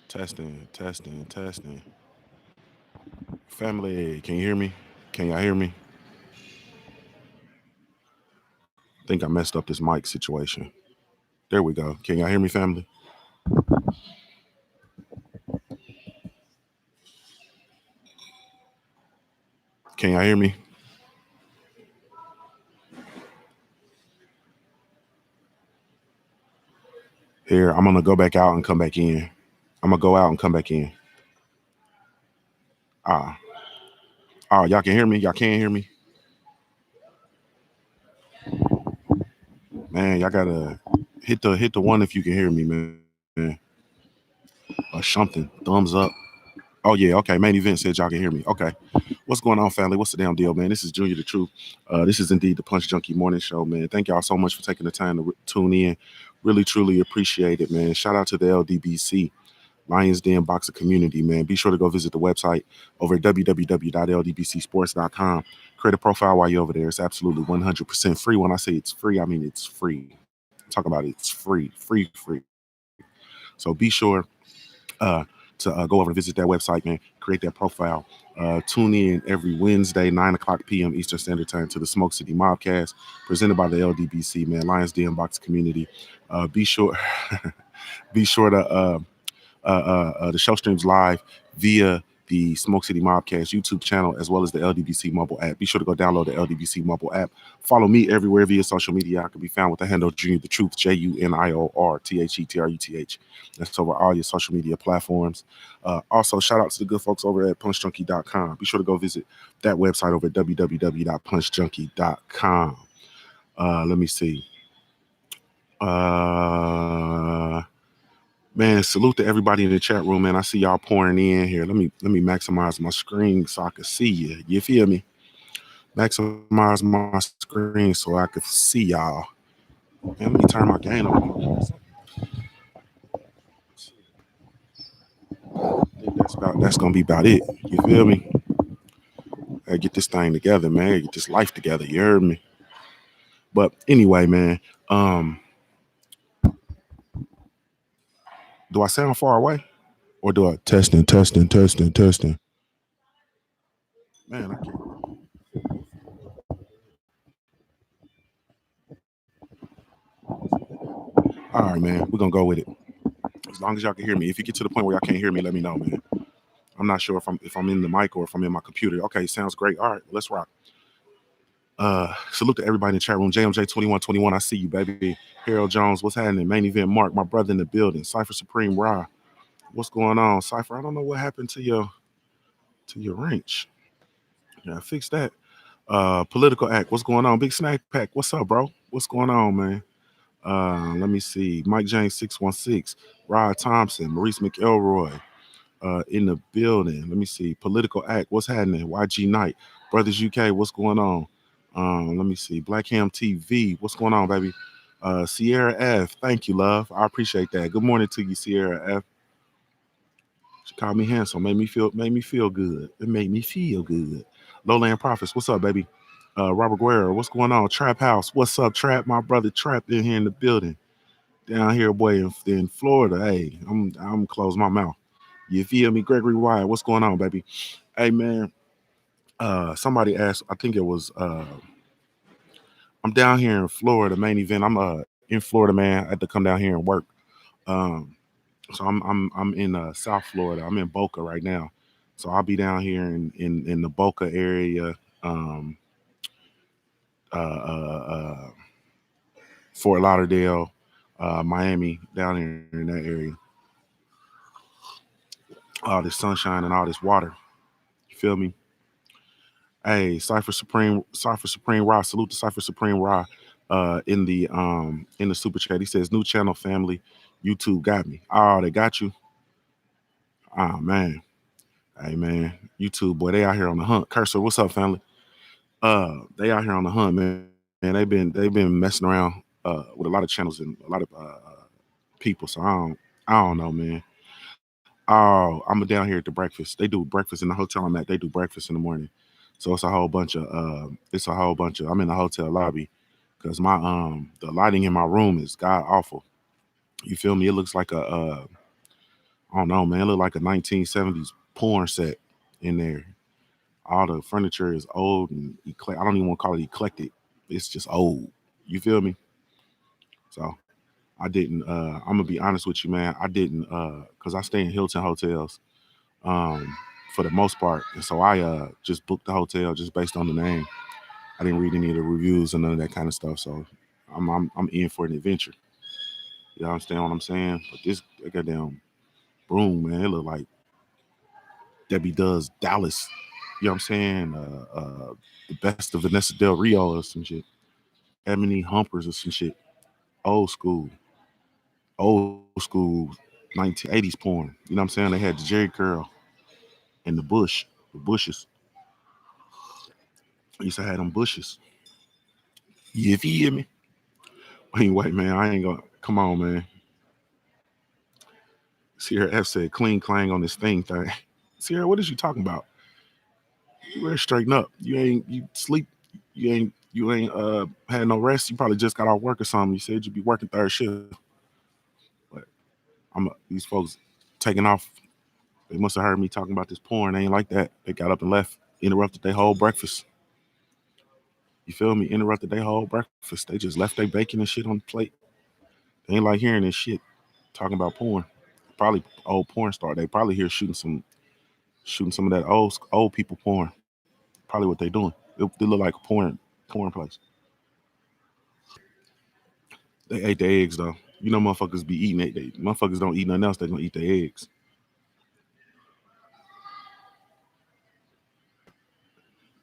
Testing, testing, testing. Family, can you hear me? Can y'all hear me? I think I messed up this mic situation. There we go. Can y'all hear me, family? Can y'all hear me? Here, I'm gonna go back out and come back in. I'm gonna go out and come back in. Ah, y'all can hear me. Y'all can't hear me, man. Y'all gotta hit the one if you can hear me, man, or something. Thumbs up. Oh yeah, okay. Main event said y'all can hear me. Okay. What's going on, family? What's the damn deal, man? This is Junior the Truth. This is indeed the Punch Junkie Morning Show, man. Thank y'all so much for taking the time to tune in. Really, truly appreciate it, man. Shout out to the LDBC, Lions Den Boxer community, man. Be sure to go visit the website over at www.ldbcsports.com. Create a profile while you're over there. It's absolutely 100% free. When I say it's free, I mean it's free. Talk about it. It's free. So be sure uh, to go over and visit that website, man. Create that profile. Tune in every Wednesday, 9 o'clock p.m. Eastern Standard Time to the Smoke City Mobcast, presented by the LDBC, man, Lions Den Box community. Be sure, be sure to the show streams live via the Smoke City Mobcast YouTube channel as well as the LDBC mobile app. Be sure to go download the LDBC mobile app. Follow me everywhere via social media. I can be found with the handle Junior the Truth, JUNIORTHETRUTH. That's over all your social media platforms. Also, shout out to the good folks over at punchjunkie.com. Be sure to go visit that website over at www.punchjunkie.com. Let me see. Man, salute to everybody in the chat room, man. I see y'all pouring in here. Let me maximize my screen so I can see you. You feel me? Maximize my screen so I can see y'all. Man, let me turn my gain up. I think that's gonna be about it. You feel me? Get this thing together, man. Get this life together. You heard me? But anyway, man. Do I sound far away? Or do I testing? Man, I can't. All right, man. We're gonna go with it. As long as y'all can hear me. If you get to the point where y'all can't hear me, let me know, man. I'm not sure if I'm in the mic or if I'm in my computer. Okay, sounds great. All right, let's rock. Salute to everybody in the chat room. JMJ2121, I see you, baby. Harold Jones, what's happening? Main event Mark, my brother in the building. Cypher Supreme Ra, what's going on? Cypher, I don't know what happened to your wrench. Yeah, fix that. Political Act, what's going on? Big Snack Pack, what's up, bro? What's going on, man? Let me see. Mike James 616, Rod Thompson, Maurice McElroy, in the building. Let me see. Political Act. What's happening? YG Knight. Brothers UK. What's going on? Let me see. Black Ham TV. What's going on, baby? Sierra F. Thank you, love. I appreciate that. Good morning to you, Sierra F. She called me handsome. Made me feel good. It made me feel good. Lowland Prophets. What's up, baby? Robert Guerrero. What's going on? Trap House. What's up, Trap? My brother Trap in here in the building. Down here, boy, in Florida. Hey, I'm close my mouth. You feel me? Gregory Wyatt, what's going on, baby? Hey, man, somebody asked, I think it was, I'm down here in Florida, main event. I'm in Florida, man. I had to come down here and work. Um, so I'm in South Florida. I'm in Boca right now. So I'll be down here in the Boca area, um, uh, uh, uh, Fort Lauderdale, Miami, down here in that area. All this sunshine and all this water. You feel me? Hey, Cypher Supreme Raw. Salute to Cypher Supreme Raw in the super chat. He says, new channel family. YouTube got me. Oh, they got you. Oh man. Hey man. YouTube, boy, they out here on the hunt. Cursor, what's up, family? They out here on the hunt, man. They've been messing around with a lot of channels and a lot of people. So I don't know, man. Oh, I'm down here at the breakfast. They do breakfast in the hotel I'm at. They do breakfast in the morning. So it's a whole bunch of I'm in the hotel lobby because my the lighting in my room is god awful. You feel me? It looks like a I don't know, man. It looked like a 1970s porn set in there. All the furniture is old and I don't even want to call it eclectic. It's just old. You feel me? So I didn't. I'm gonna be honest with you, man. I didn't, cause I stay in Hilton hotels, um, for the most part, and so I just booked the hotel just based on the name. I didn't read any of the reviews and none of that kind of stuff. So I'm in for an adventure. You understand what I'm saying? But this goddamn room, man, it look like Debbie does Dallas. You know what I'm saying? The best of Vanessa Del Rio or some shit. Ebony Humpers or some shit. Old school, old school 1980s porn. You know what I'm saying? They had the Jerry curl and the bushes. I used to have them bushes. You feel me? Anyway, man, I ain't gonna come on, man. Sierra F said clean clang on this thing. Sierra, what is you talking about? You better straighten up. You sleep. You ain't had no rest. You probably just got off work or something. You said you'd be working third shift. But these folks taking off. They must have heard me talking about this porn. They ain't like that. They got up and left, interrupted their whole breakfast. You feel me? Interrupted their whole breakfast. They just left their bacon and shit on the plate. They ain't like hearing this shit talking about porn. Probably old porn star. They probably here shooting some of that old people porn. Probably what they doing. They look like a porn place. They ate the eggs though. You know motherfuckers be eating it. Motherfuckers don't eat nothing else. They gonna eat the eggs.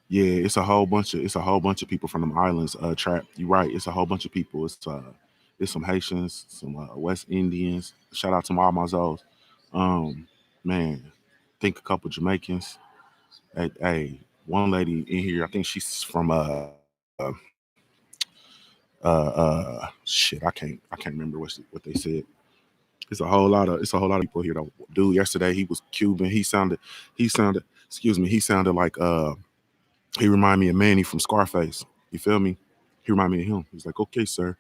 Yeah, it's a whole bunch of people from them islands. Trap. You right. It's a whole bunch of people. It's some Haitians, some West Indians. Shout out to all my Zos. Um, man, think a couple Jamaicans. Hey, one lady in here. I think she's from shit. I can't remember what they said. It's a whole lot of people here though. Dude, yesterday he was Cuban. He sounded excuse me. He sounded like he reminded me of Manny from Scarface. You feel me? He reminded me of him. He's like, okay, sir,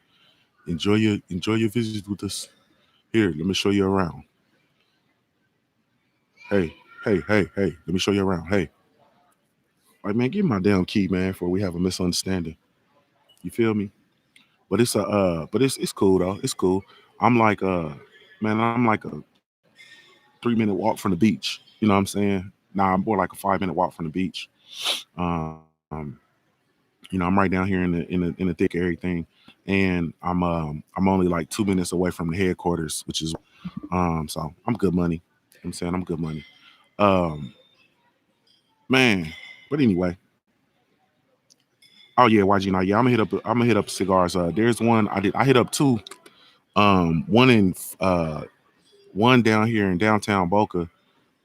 enjoy your visit with us. Here, let me show you around. Hey, hey, let me show you around. Hey, like man, give me my damn key, man, before we have a misunderstanding. You feel me? But it's cool though. It's cool. I'm like man, I'm like a 3 minute walk from the beach. You know what I'm saying? Nah, I'm more like a 5 minute walk from the beach. Um, I'm right down here in the thick of everything, and I'm only like 2 minutes away from the headquarters, which is so I'm good money. I'm saying I'm good money. Um, man, but anyway, oh yeah, YG now, yeah, I'm gonna hit up cigars. There's one I hit up two. One in one down here in downtown Boca,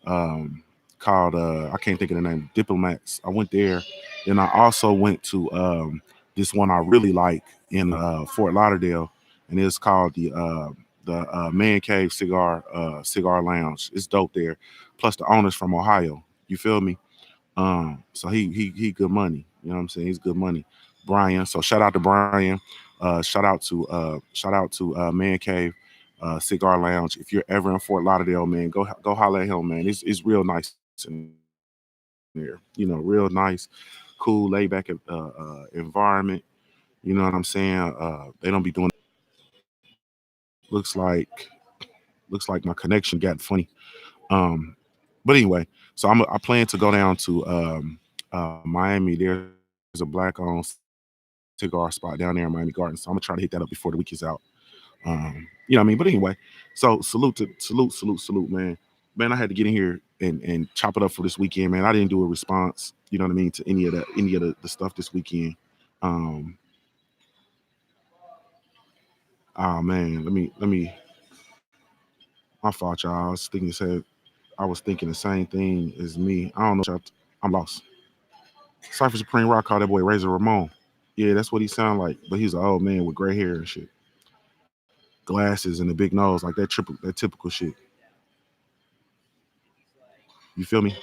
um, called I can't think of the name, Diplomats. I went there. Then I also went to this one I really like in Fort Lauderdale, and it's called the Man Cave Cigar Lounge. It's dope there. Plus the owner's from Ohio. You feel me? So he good money. You know what I'm saying? He's good money. Brian. So shout out to Brian. Shout out to Man Cave Cigar Lounge. If you're ever in Fort Lauderdale, man, go holler at him, man. It's real nice in there. Real nice, cool, laid back environment. You know what I'm saying? They don't be doing. Looks like looks like my connection got funny. Um, but anyway, so I plan to go down to Miami. There's a black owned cigar spot down there in Miami Gardens. So I'm gonna try to hit that up before the week is out. You know what I mean? But anyway, so salute, man. Man, I had to get in here and chop it up for this weekend, man. I didn't do a response, you know what I mean, to any of the stuff this weekend. Um, oh man, let me my fault, y'all. I was thinking the same thing as me. I don't know, y'all. I'm lost. Cypher Supreme Rock called that boy Razor Ramon. Yeah, that's what he sounded like. But he's an old man with gray hair and shit. Glasses and a big nose, like that typical shit. You feel me?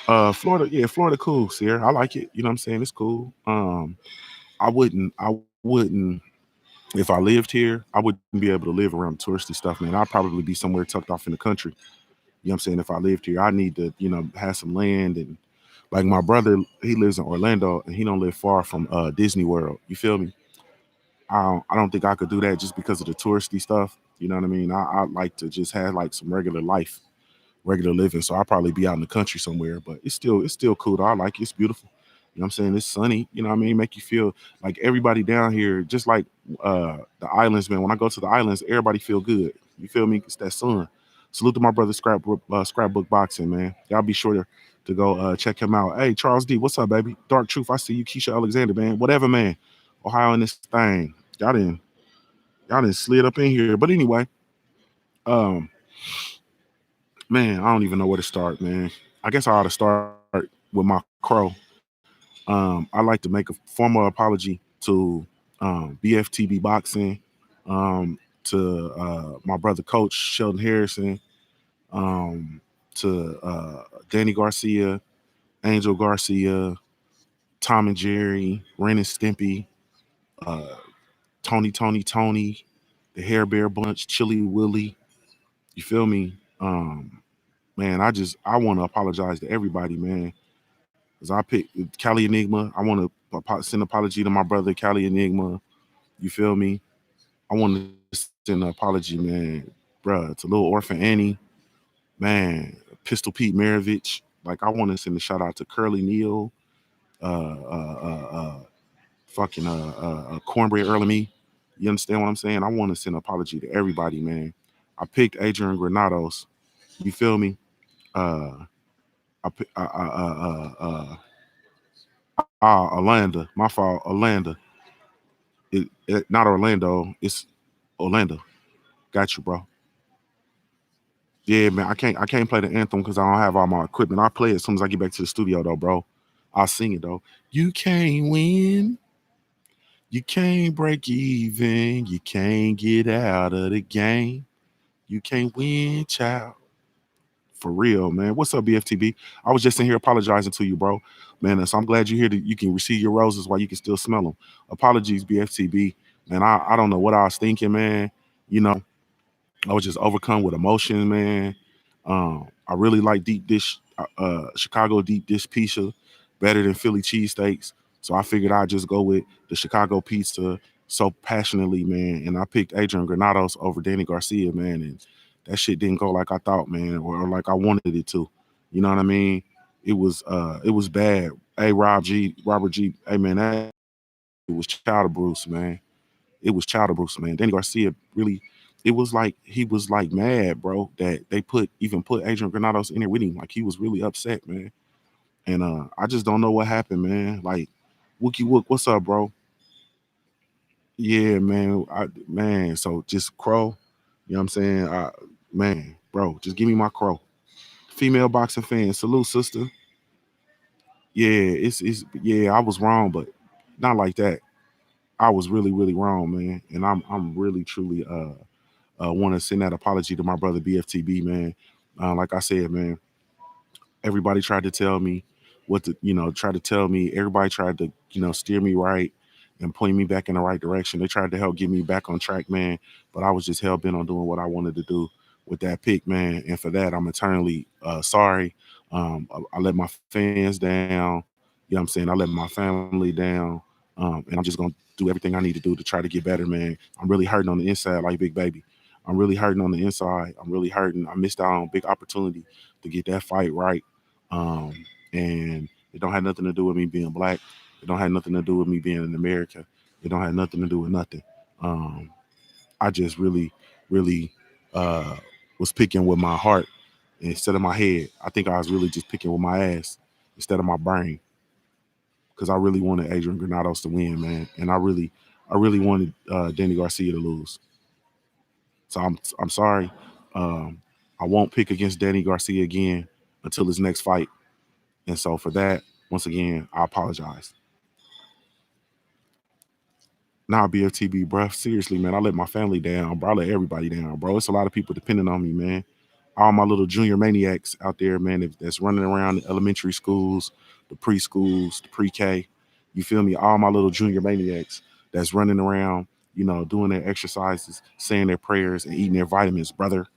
Florida, yeah, Florida cool, Sierra. I like it. You know what I'm saying? It's cool. I wouldn't if I lived here, I wouldn't be able to live around touristy stuff, man. I'd probably be somewhere tucked off in the country. You know what I'm saying? If I lived here, I need to, have some land. And like my brother, he lives in Orlando and he don't live far from Disney World. You feel me? I don't think I could do that just because of the touristy stuff. You know what I mean? I'd like to just have like some regular life, regular living. So I'll probably be out in the country somewhere, but it's still cool though. I like it. It's beautiful. You know what I'm saying? It's sunny. You know what I mean? Make you feel like everybody down here, just like the islands, man. When I go to the islands, everybody feel good. You feel me? It's that sun. Salute to my brother Scrapbook Boxing, man. Y'all be sure to go check him out. Hey, Charles D, what's up, baby? Dark Truth, I see you. Keisha Alexander, man. Whatever, man. Ohio in this thing. Y'all didn't slid up in here. But anyway, um, man, I don't even know where to start, man. I guess I ought to start with my crow. I like to make a formal apology to BFTB Boxing, to my brother Coach Sheldon Harrison, um, to Danny Garcia, Angel Garcia, Tom and Jerry, Ren and Stimpy, uh, Tony, the Hair Bear Bunch, Chili Willie. You feel me? Man, I want to apologize to everybody, man. Cause I picked Cali Enigma. I want to send apology to my brother Cali Enigma. You feel me? I want to send an apology, man, bruh, to Little Orphan Annie, man, Pistol Pete Maravich. Like I want to send a shout out to Curly Neal, uh, uh, uh, uh, fucking Cornbread Early Me. You understand what I'm saying? I want to send an apology to everybody, man. I picked Adrian Granados. You feel me? Uh, I, pi- Orlando. My fault, Orlando. Not Orlando. It's Orlando. Got you, bro. Yeah, man. I can't play the anthem because I don't have all my equipment. I'll play it as soon as I get back to the studio, though, bro. I'll sing it though. You can't win. You can't break even. You can't get out of the game. You can't win, child. For real, man. What's up, BFTB? I was just in here apologizing to you, bro. Man, so I'm glad you're here that you can receive your roses while you can still smell them. Apologies, BFTB. Man, I don't know what I was thinking, man. You know, I was just overcome with emotion, man. I really like deep dish, Chicago deep dish pizza better than Philly cheesesteaks. So I figured I'd just go with the Chicago pizza so passionately, man. And I picked Adrian Granados over Danny Garcia, man. And that shit didn't go like I thought, man, or like I wanted it to. You know what I mean? It was bad. Hey, Robert G, hey man, that it was Chowder Bruce, man. It was Chowder Bruce, man. Danny Garcia really, it was like he was like mad, bro, that they put Adrian Granados in there with him. Like he was really upset, man. And I just don't know what happened, man. Like Wookie Wook, what's up, bro? Yeah, man. So just crow. You know what I'm saying? Man, bro, just give me my crow. Female boxing fan, salute, sister. Yeah, it's yeah, I was wrong, but not like that. I was really, really wrong, man. And I'm really truly want to send that apology to my brother BFTB, man. Like I said, man, everybody tried to tell me what to, try to tell me. Everybody tried to, steer me right and point me back in the right direction. They tried to help get me back on track, man. But I was just hell bent on doing what I wanted to do with that pick, man. And for that, I'm eternally sorry. I let my fans down. You know what I'm saying? I let my family down. And I'm just gonna do everything I need to do to try to get better, man. I'm really hurting on the inside, like Big Baby. I'm really hurting on the inside. I'm really hurting. I missed out on a big opportunity to get that fight right. Um, and it don't have nothing to do with me being black. It don't have nothing to do with me being in America. It don't have nothing to do with nothing. Um, I just really, really uh, was picking with my heart instead of my head. I think I was really just picking with my ass instead of my brain because I really wanted Adrian Granados to win, man, and I really wanted Danny Garcia to lose. So I'm sorry. Um, I won't pick against Danny Garcia again until his next fight. And so for that, once again, I apologize. Nah, BFTB, bro. Seriously, man, I let my family down, bro. I let everybody down, bro. It's a lot of people depending on me, man. All my little junior maniacs out there, man, that's running around the elementary schools, the preschools, the pre-K. You feel me? All my little junior maniacs that's running around, doing their exercises, saying their prayers, and eating their vitamins, brother.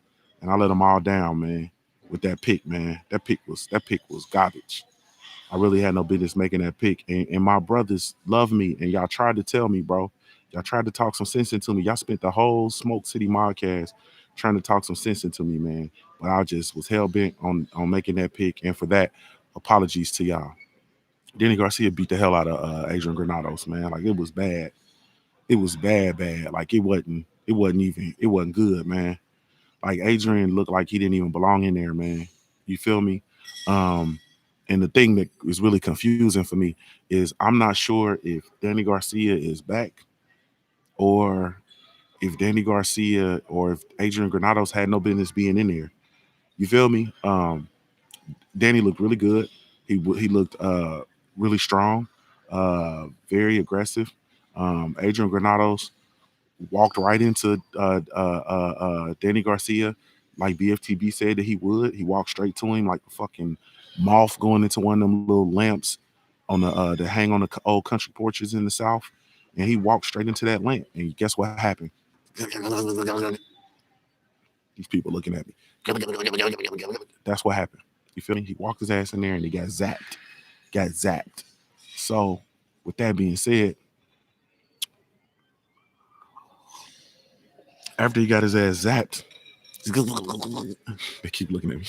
And I let them all down, man, with that pick, man. That pick was garbage. I really had no business making that pick. And my brothers love me, and y'all tried to tell me, bro. Y'all tried to talk some sense into me. Y'all spent the whole Smoke City podcast trying to talk some sense into me, man. But I just was hell bent on making that pick, and for that, apologies to y'all. Danny Garcia beat the hell out of Adrian Granados, man. Like it was bad. It was bad. Like it wasn't good, man. Like Adrian looked like he didn't even belong in there, man. You feel me? Um, and the thing that is really confusing for me is I'm not sure if Danny Garcia is back or if Danny Garcia or if Adrian Granados had no business being in there. You feel me? Danny looked really good. He looked really strong, very aggressive. Adrian Granados walked right into Danny Garcia, like BFTB said that he would. He walked straight to him like a fucking moth going into one of them little lamps on the that hang on the old country porches in the South, and he walked straight into that lamp. And guess what happened? These people looking at me. That's what happened. You feel me? He walked his ass in there and he got zapped. Got zapped. So, with that being said, after he got his ass zapped, they keep looking at me.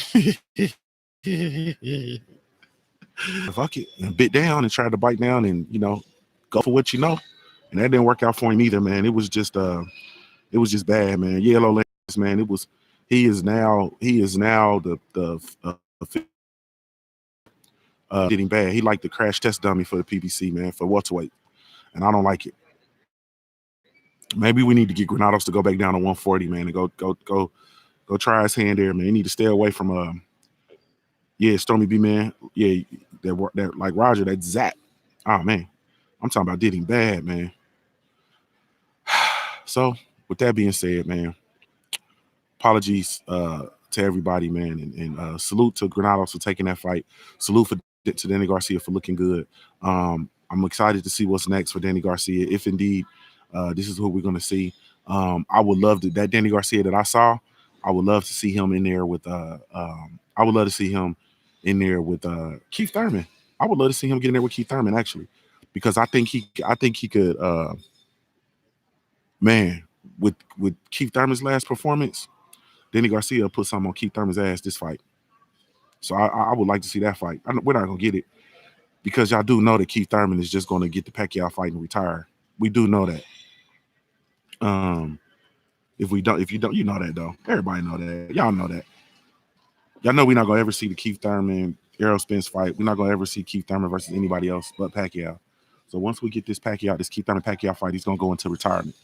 Fuck it, and bit down and tried to bite down and go for what you know, and that didn't work out for him either, man. It was just bad, man. Yellow Lance, man. He is now getting bad. He like the crash test dummy for the PBC, man, for welterweight, and I don't like it. Maybe we need to get Granados to go back down to 140, man, and go try his hand there, man. He need to stay away from Stormy B, man. Yeah, that like Roger, that zap. Oh man, I'm talking about did him bad, man. So with that being said, man, apologies to everybody, man, and salute to Granados for taking that fight. Salute to Danny Garcia for looking good. I'm excited to see what's next for Danny Garcia, if indeed this is who we're going to see. I would love that Danny Garcia that I saw. I would love to see him in there with. I would love to see him in there with Keith Thurman. I would love to see him get in there with Keith Thurman actually, because I think he could. Man, with Keith Thurman's last performance, Danny Garcia put something on Keith Thurman's ass this fight. So I would like to see that fight. We're not gonna get it because y'all do know that Keith Thurman is just going to get the Pacquiao fight and retire. We do know that. If you don't, you know that though. Everybody know that. Y'all know that. Y'all know we're not gonna ever see the Keith Thurman Errol Spence fight. We're not gonna ever see Keith Thurman versus anybody else but Pacquiao. So once we get this Keith Thurman Pacquiao fight, he's gonna go into retirement.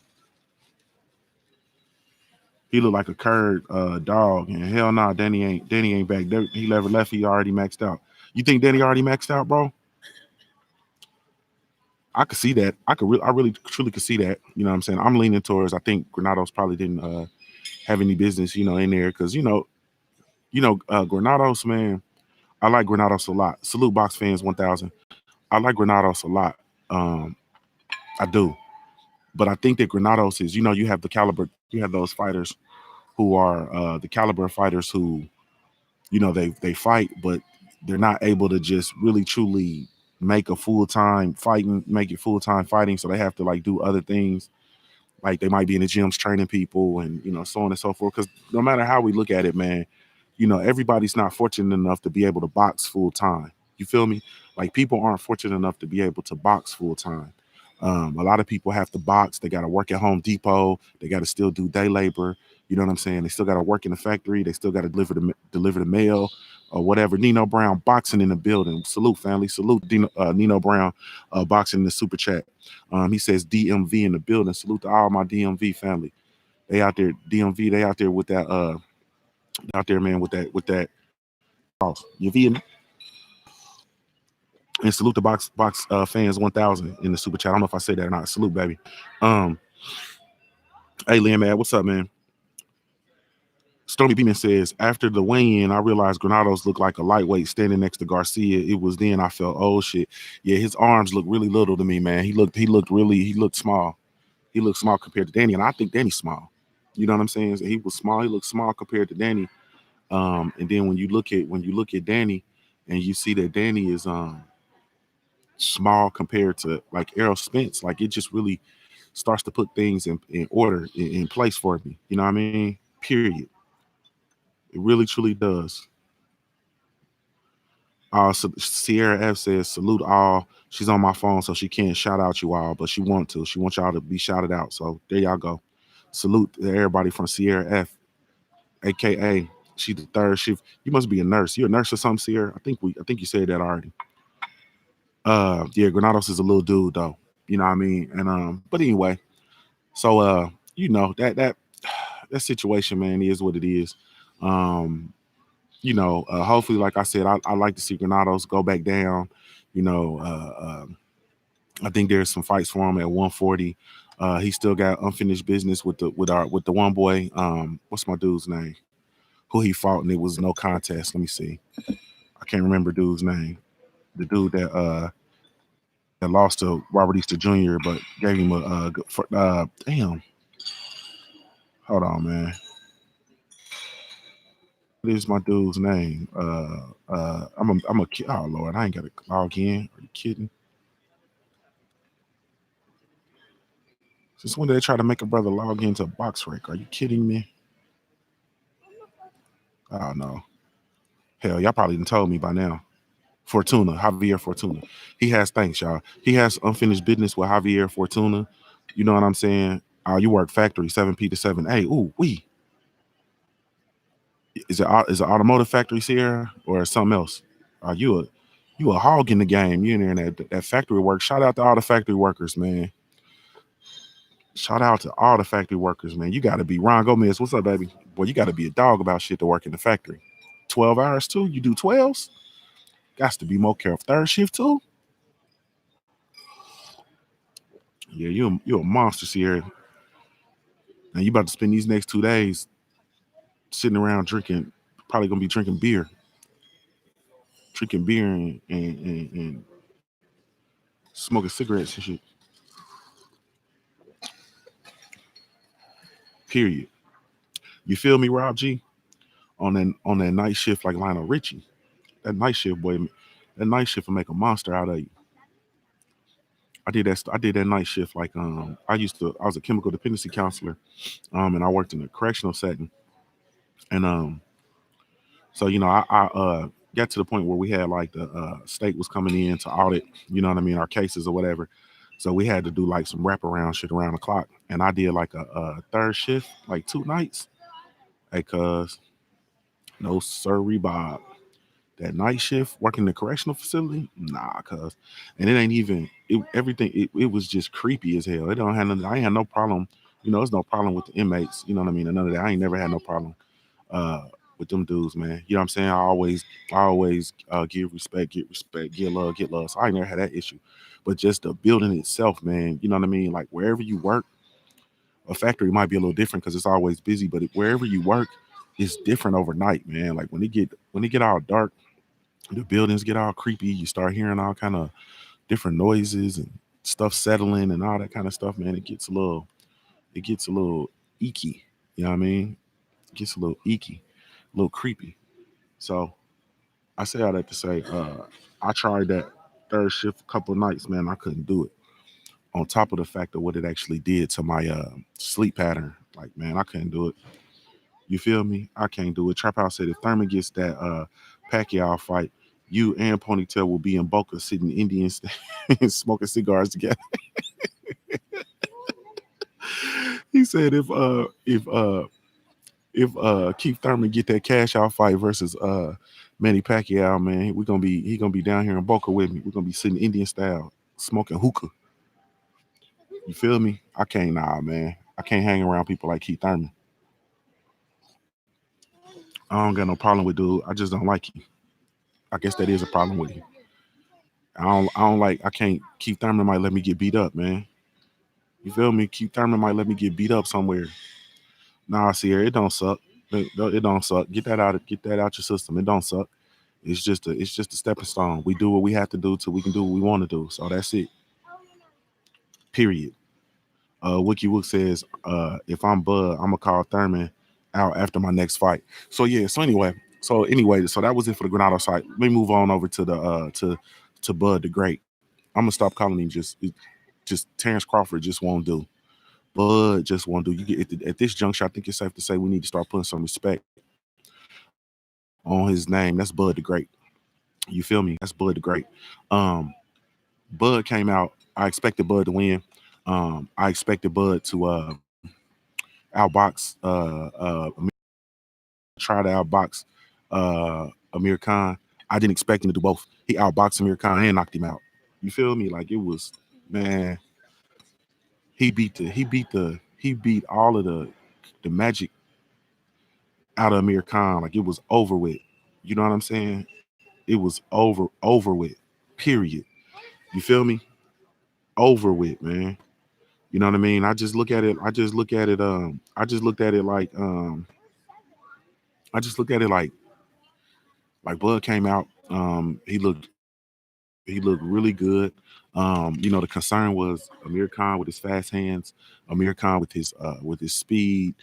He looked like a curd dog, and hell nah, Danny ain't back. He never left. He already maxed out. You think Danny already maxed out, bro? I could see that. I really truly could see that. You know what I'm saying? I'm leaning towards. I think Granados probably didn't have any business, in there because Granados, man. I like Granados a lot. Salute Box Fans 1000. I like Granados a lot. I do, but I think that Granados is. You have the caliber. You have those fighters who are the caliber of fighters who, they fight, but they're not able to just really truly make it full-time fighting. So they have to like do other things. Like they might be in the gyms training people and, so on and so forth. Because no matter how we look at it, man, everybody's not fortunate enough to be able to box full-time. You feel me? Like people aren't fortunate enough to be able to box full-time. A lot of people have to box. They got to work at Home Depot. They got to still do day labor. You know what I'm saying? They still got to work in the factory. They still got to deliver the mail or whatever. Nino Brown boxing in the building. Salute, family. Salute Nino Brown boxing in the super chat. He says DMV in the building. Salute to all my DMV family. They out there, DMV. They out there with that. Out there, man, with that. You feel me? And salute the box fans 1000 in the super chat. I don't know if I said that or not. Salute, baby. Hey, Liam, man, what's up, man? Stormy Beeman says, after the weigh-in, I realized Granados looked like a lightweight standing next to Garcia. It was then I felt, oh shit. Yeah, his arms look really little to me, man. He looked small. he looks small compared to Danny, and I think Danny's small. You know what I'm saying? So he was small. He looked small compared to Danny. And then when you look at Danny, and you see that Danny is small compared to like Errol Spence, like it just really starts to put things in order in place for me. You know what I mean? Period. It really truly does. So Sierra F says, salute all. She's on my phone, so she can't shout out you all, but she wants to. She wants y'all to be shouted out. So there y'all go. Salute to everybody from Sierra F, aka she's the third shift. You must be a nurse. You're a nurse or something, Sierra? I think you said that already. Yeah, Granados is a little dude though. You know what I mean? And but anyway, so you know, that situation, man, is what it is. You know, hopefully, like I said, I like to see Granados go back down. You know, I think there's some fights for him at 140. He still got unfinished business with the one boy. What's my dude's name? Who he fought and it was no contest. Let me see. I can't remember dude's name. The dude that lost to Robert Easter Jr. but gave him a damn. Hold on, man. What is my dude's name? I'm a kid. Oh Lord, I ain't got to log in. Are you kidding? Since when did they try to make a brother log into box rank? Are you kidding me? Oh no. Hell, y'all probably done told me by now. Fortuna, Javier Fortuna. He has, thanks, y'all. He has unfinished business with Javier Fortuna. You know what I'm saying? You work factory 7P to 7A. Ooh, is it automotive factory, Sierra, or something else? You a hog in the game. You in there in that factory work. Shout out to all the factory workers, man. Shout out to all the factory workers, man. You got to be Ron Gomez. What's up, baby? Boy, you got to be a dog about shit to work in the factory. 12 hours too? You do 12s? Got to be more careful. Third shift too? Yeah, you're a monster, Sierra. And you about to spend these next 2 days sitting around drinking, probably gonna be drinking beer and smoking cigarettes and shit. Period. You feel me, Rob G? On that night shift like Lionel Richie. That night shift, boy, that night shift will make a monster out of you. I did that night shift like I was a chemical dependency counselor, and I worked in a correctional setting. And so you know, I got to the point where we had like the state was coming in to audit, you know what I mean, our cases or whatever. So we had to do like some wraparound shit around the clock, and I did like a third shift, like 2 nights. Hey, cuz no sirree, Bob. That night shift working in the correctional facility, nah, cuz, and it ain't even everything. It was just creepy as hell. It don't have I ain't had no problem. You know, there's no problem with the inmates. You know what I mean? And none of that. I ain't never had no problem uh, with them dudes, man. You know what I'm saying? I always give respect, get respect, get love, get love. So I ain't never had that issue. But just the building itself, man. You know what I mean? Like wherever you work, a factory might be a little different because it's always busy. But wherever you work, it's different overnight, man. Like when it get all dark, the buildings get all creepy. You start hearing all kind of different noises and stuff settling and all that kind of stuff, man. It gets a little eeky. You know what I mean? It gets a little eeky, a little creepy. So I say all that to say, I tried that third shift a couple of nights, man. I couldn't do it. On top of the fact of what it actually did to my sleep pattern, like man, I couldn't do it. You feel me? I can't do it. Trap House said if Thurman gets that Pacquiao fight, you and Ponytail will be in Boca sitting Indians smoking cigars together. He said if Keith Thurman get that cash out fight versus Manny Pacquiao, man, he gonna be down here in Boca with me. We're gonna be sitting Indian style, smoking hookah. You feel me? I can't, nah, man. I can't hang around people like Keith Thurman. I don't got no problem with dude. I just don't like him. I guess that is a problem with him. I can't. Keith Thurman might let me get beat up, man. You feel me? Keith Thurman might let me get beat up somewhere. Nah, Sierra, it don't suck. It don't suck. Get that out your system. It don't suck. It's just a stepping stone. We do what we have to do till we can do what we want to do. So that's it. Period. Wiki Wook says, if I'm Bud, I'm gonna call Thurman out after my next fight. So yeah, so that was it for the Granado site. Let me move on over to the to Bud the Great. I'm gonna stop calling him just Terrence Crawford just won't do. Bud just won't do. You get at this juncture, I think it's safe to say we need to start putting some respect on his name. That's Bud the Great. You feel me? That's Bud the Great. Um, Bud came out. I expected Bud to win. I expected Bud to outbox try to outbox Amir Khan. I didn't expect him to do both. He outboxed Amir Khan and knocked him out. You feel me? Like it was, man. He beat all of the magic out of Amir Khan. Like it was over with. You know what I'm saying? It was over with. Period. You feel me? Over with, man. You know what I mean? I just look at it. I just look at it. I just looked at it like. I just looked at it like Bud came out. He looked really good. The concern was Amir Khan with his fast hands, Amir Khan with his speed.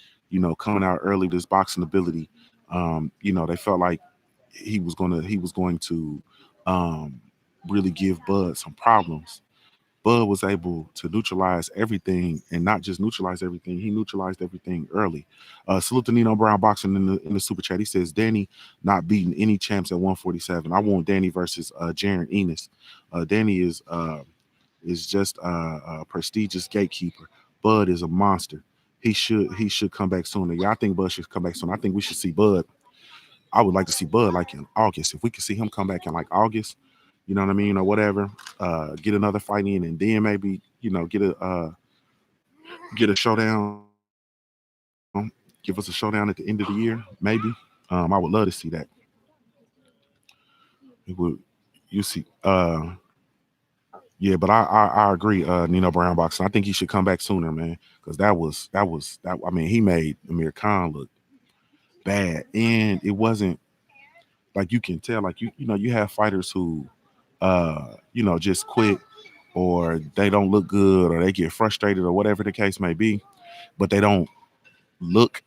Coming out early with his boxing ability. They felt like he was going to um, really give Bud some problems. Bud was able to neutralize everything, and not just neutralize everything. He neutralized everything early. Salute to Nino Brown Boxing in the super chat. He says Danny not beating any champs at 147. I want Danny versus Jaron Enos. Danny is just a prestigious gatekeeper. Bud is a monster. He should come back sooner. Yeah, I think Bud should come back soon. I think we should see Bud. I would like to see Bud like in August. If we could see him come back in like August, you know what I mean, or whatever, get another fight in, and then maybe get a showdown, give us a showdown at the end of the year, maybe. I would love to see that. It would, you see, yeah, but I agree, Nino Brown Boxing. I think he should come back sooner, man, because that. I mean, he made Amir Khan look bad, and it wasn't like you can tell, like you have fighters who, just quit or they don't look good or they get frustrated or whatever the case may be, but they don't look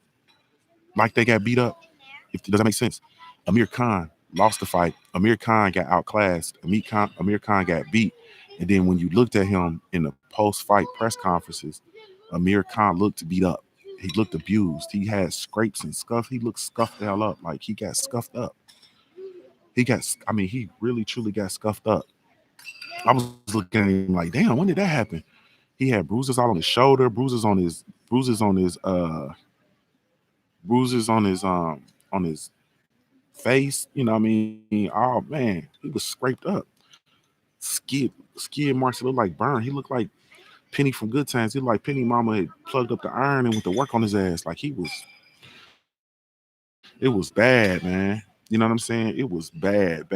like they got beat up. If does that make sense? Amir Khan lost the fight. Amir Khan got outclassed. Amir Khan got beat. And then when you looked at him in the post-fight press conferences, Amir Khan looked beat up. He looked abused. He had scrapes and scuff. He looked scuffed the hell up. Like he got scuffed up. He really truly got scuffed up. I was looking at him like, damn, when did that happen? He had bruises all on his shoulder, bruises on his bruises on his face. Oh man, he was scraped up. Skid marks. He looked like burn. He looked like Penny from Good Times. He looked like Penny Mama had plugged up the iron and went to work on his ass. Like it was bad, man. You know what I'm saying? It was bad.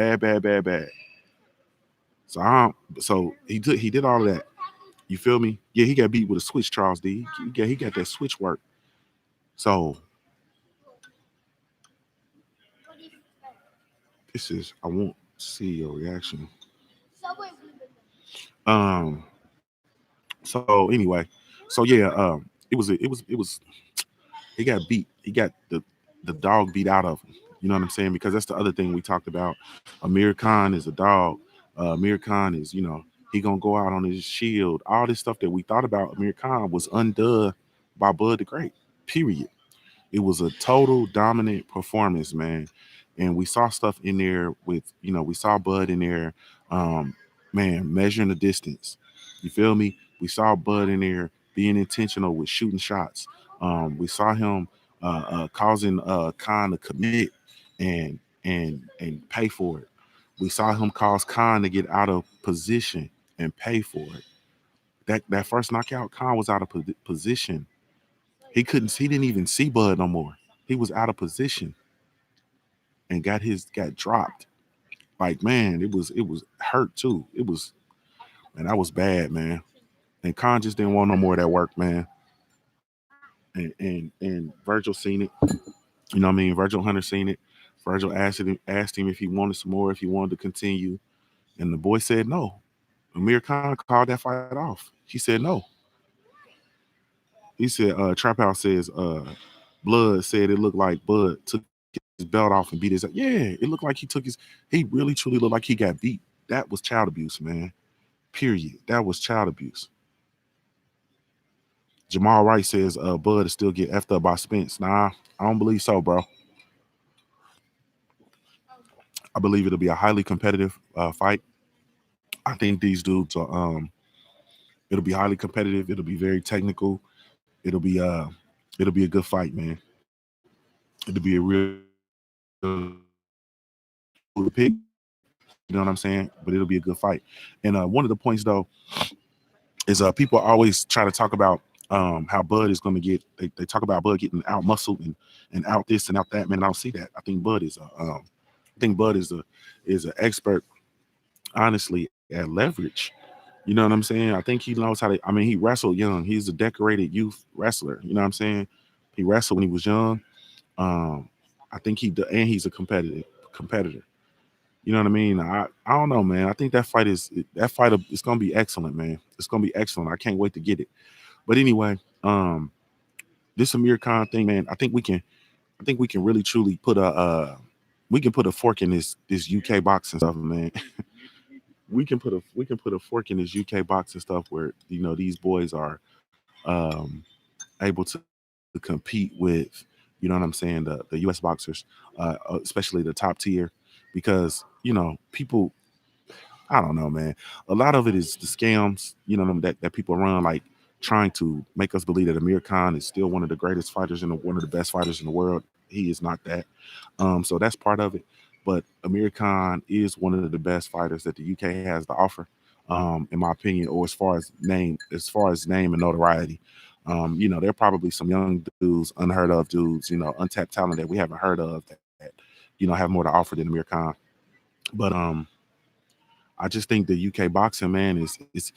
So he did all of that. You feel me? Yeah, he got beat with a switch, Charles D. He got that switch work. So I won't see your reaction. Um. So anyway, so yeah. It was. He got beat. He got the dog beat out of him. You know what I'm saying? Because that's the other thing we talked about. Amir Khan is a dog. Amir Khan is, he gonna go out on his shield. All this stuff that we thought about Amir Khan was undone by Bud the Great. Period. It was a total dominant performance, man. And we saw stuff in there with, we saw Bud in there, um, man, measuring the distance. You feel me? We saw Bud in there being intentional with shooting shots. We saw him causing Khan to commit and pay for it. We saw him cause Khan to get out of position and pay for it. That first knockout, Khan was out of position. He didn't even see Bud no more. He was out of position and got dropped. Like, man, it was hurt too. Man, that was bad, man. And Khan just didn't want no more of that work, man. And Virgil seen it. You know what I mean? Virgil Hunter seen it. Virgil asked him if he wanted some more, if he wanted to continue. And the boy said no. Amir Khan called that fight off. He said no. He said, Trap House says, Blood said it looked like Bud took his belt off and beat his. Yeah, it looked like he took his. He really truly looked like he got beat. That was child abuse, man. Period. That was child abuse. Jamal Wright says, Bud is still get effed up by Spence. Nah, I don't believe so, bro. I believe it'll be a highly competitive fight. I think these dudes are. It'll be highly competitive. It'll be very technical. It'll be uh, it'll be a good fight, man. It'll be a real pick. You know what I'm saying? But it'll be a good fight. And one of the points though is people always try to talk about how Bud is going to get. They talk about Bud getting out muscled and out this and out that. Man, I don't see that. I think Bud is is an expert, honestly, at leverage. You know what I'm saying? I think he knows how to. I mean, he wrestled young. He's a decorated youth wrestler. You know what I'm saying? He wrestled when he was young. Um, I think and he's a competitor. You know what I mean? I don't know, man. I think that fight is gonna be excellent, man. It's gonna be excellent. I can't wait to get it. But anyway, this Amir Khan thing, man. I think we can really truly put we can put a fork in this UK boxing stuff, man. We can put a fork in this UK boxing stuff where these boys are um able to compete with, you know what I'm saying, the US boxers, especially the top tier, because people, I don't know, man. A lot of it is the scams, that people run, like trying to make us believe that Amir Khan is still one of the greatest fighters one of the best fighters in the world. He is not that. So that's part of it. But Amir Khan is one of the best fighters that the UK has to offer, in my opinion, or as far as name and notoriety. There are probably some young dudes, unheard of dudes, untapped talent that we haven't heard of that have more to offer than Amir Khan. But I just think the UK boxing, man, it's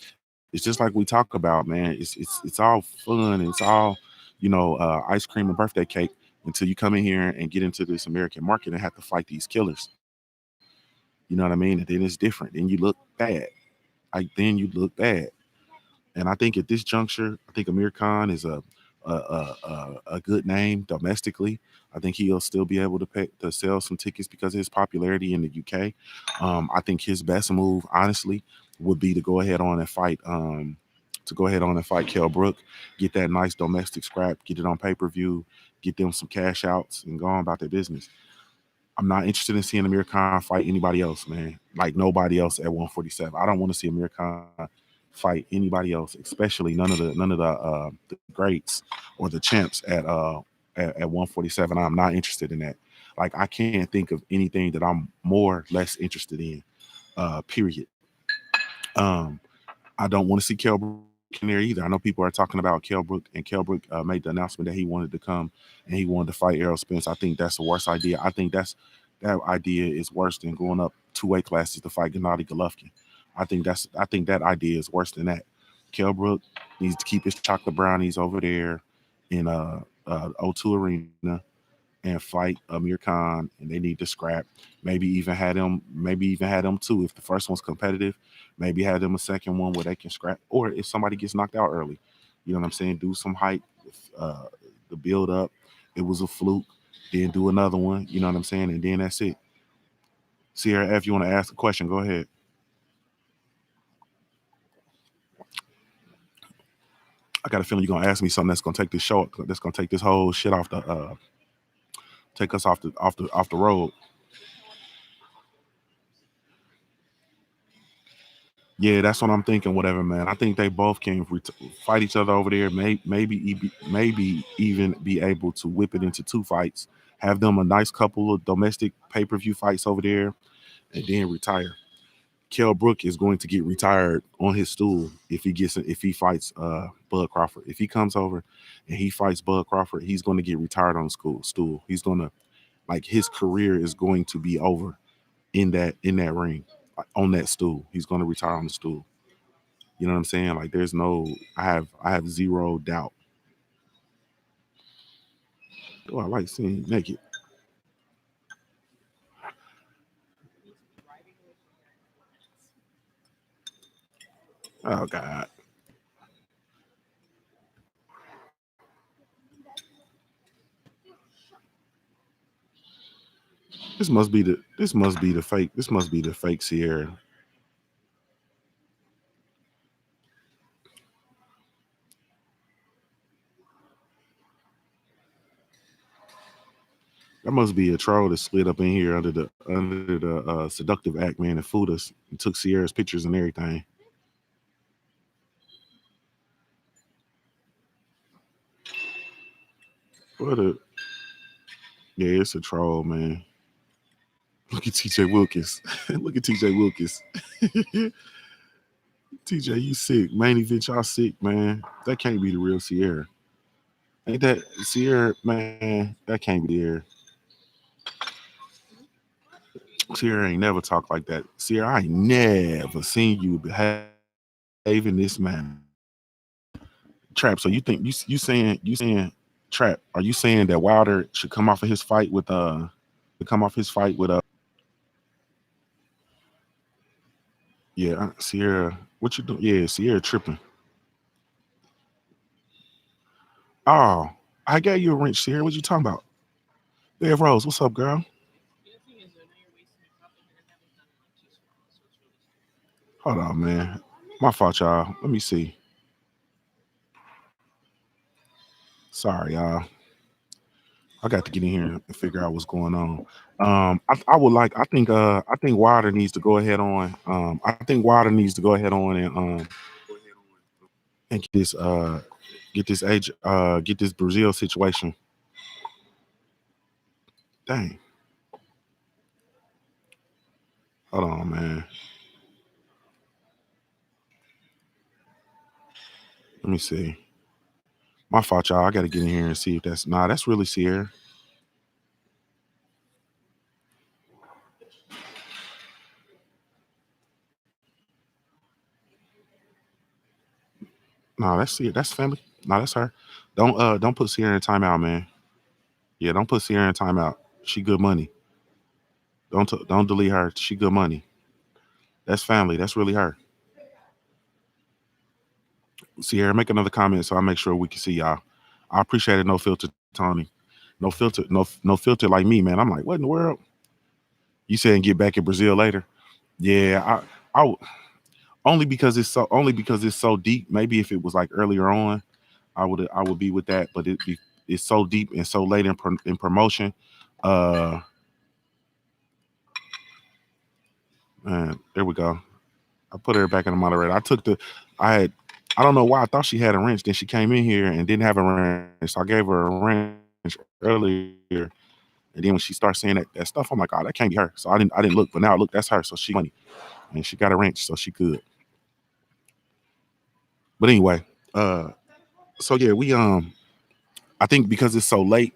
just like we talk about, man. It's all fun. It's all, ice cream and birthday cake until you come in here and get into this American market and have to fight these killers. You know what I mean? And then it's different. Then you look bad. Then you look bad. And I think at this juncture, I think Amir Khan is a good name domestically. I think he'll still be able to sell some tickets because of his popularity in the UK. I think his best move, honestly, would be to go ahead on and fight Kell Brook, get that nice domestic scrap, get it on pay-per-view, get them some cash outs, and go on about their business. I'm not interested in seeing Amir Khan fight anybody else, man. Like nobody else at 147. I don't want to see Amir Khan fight anybody else, especially none of the greats or the champs at 147. I'm not interested in that. Like I can't think of anything that I'm more less interested in. Period. Um, I don't want to see Kell Brook in there either. I know people are talking about Kell Brook, and Kell Brook made the announcement that he wanted to come and he wanted to fight Errol Spence. I think that's the worst idea. I think that idea is worse than going up two weight classes to fight Gennady Golovkin. I think that idea is worse than that. Kell Brook needs to keep his chocolate brownies over there in O2 Arena and fight Amir Khan, and they need to scrap. Maybe even had them two. If the first one's competitive, maybe have them a second one where they can scrap. Or if somebody gets knocked out early, you know what I'm saying? Do some hype, uh, the build up. It was a fluke. Then do another one. You know what I'm saying? And then that's it. Sierra, if you want to ask a question, go ahead. I got a feeling you're gonna ask me something that's gonna take this show. That's gonna take this whole shit off the take us off the road. Yeah, that's what I'm thinking. Whatever, man. I think they both can fight each other over there. Maybe even be able to whip it into two fights. Have them a nice couple of domestic pay-per-view fights over there, and then retire. Kell Brook is going to get retired on his stool if he fights Bud Crawford. If he comes over and he fights Bud Crawford, he's going to get retired on the stool. He's going to, like, his career is going to be over in that ring, like, on that stool. He's going to retire on the stool. You know what I'm saying? Like there's no, I have zero doubt. Oh, I like seeing you naked. Oh God. This must be the fake Sierra. That must be a troll that slid up in here under the seductive act, man, and fooled us and took Sierra's pictures and everything. What a Yeah, it's a troll, man. Look at TJ Wilkins. Look at TJ Wilkins. TJ, you sick. Main event, y'all sick, man. That can't be the real Sierra. Ain't that Sierra, man? That can't be there. Sierra ain't never talked like that. Sierra, I ain't never seen you behave in this manner. Trap. So you think you saying Trap? Are you saying that Wilder should come off of his fight Yeah, Sierra? What you doing? Yeah, Sierra tripping. Oh, I gave you a wrench, Sierra. What you talking about? Bev Rose, what's up, girl? Hold on, man. My fault, y'all. Let me see. Sorry, y'all. I got to get in here and figure out what's going on. I would like. I think Wilder needs to go ahead on. I think Wilder needs to go ahead on and get this Brazil situation. Dang. Hold on, man. Let me see. My fault, y'all. I got to get in here and see if that's really Sierra. No, that's Sierra. That's family. No, that's her. Don't put Sierra in timeout, man. Yeah, don't put Sierra in timeout. She good money. Don't delete her. She good money. That's family. That's really her. Sierra, make another comment so I make sure we can see y'all. I appreciate it. No filter, Tony. No filter like me, man. I'm like, what in the world? You saying get back in Brazil later? Yeah, only because it's so deep. Maybe if it was like earlier on, I would be with that. But it's so deep and so late in promotion. Uh, Man, there we go. I put her back in the moderator. I don't know why I thought she had a wrench. Then she came in here and didn't have a wrench. So I gave her a wrench earlier. And then when she starts saying that stuff, I'm like, oh, that can't be her. So I didn't look, but now look, that's her. So she money. And she got a wrench, so she could. But anyway, so yeah, I think because it's so late,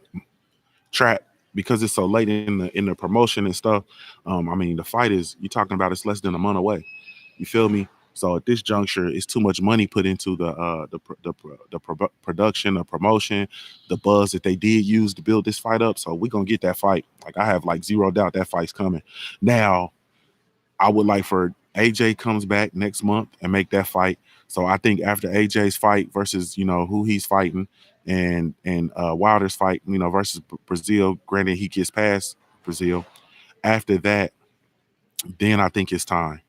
trap, because it's so late in the promotion and stuff, I mean the fight is you're talking about it's less than a month away. You feel me? So at this juncture, it's too much money put into the production, the promotion, the buzz that they did use to build this fight up. So we're gonna get that fight. Like I have like zero doubt that fight's coming. Now I would like for AJ comes back next month and make that fight. So I think after AJ's fight versus who he's fighting and Wilder's fight versus Brazil. Granted, he gets past Brazil. After that, then I think it's time.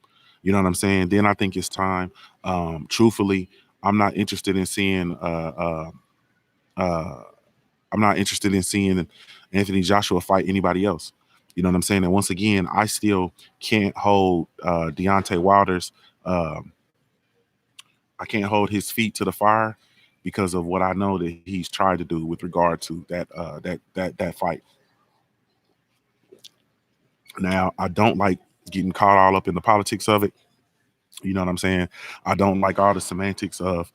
You know what I'm saying? Then I think it's time. Truthfully, I'm not interested in seeing. Uh, I'm not interested in seeing Anthony Joshua fight anybody else. You know what I'm saying? And once again, I still can't hold Deontay Wilder's. Um, I can't hold his feet to the fire because of what I know that he's tried to do with regard to that fight. Now, I don't like getting caught all up in the politics of it. You know what I'm saying? I don't like all the semantics of,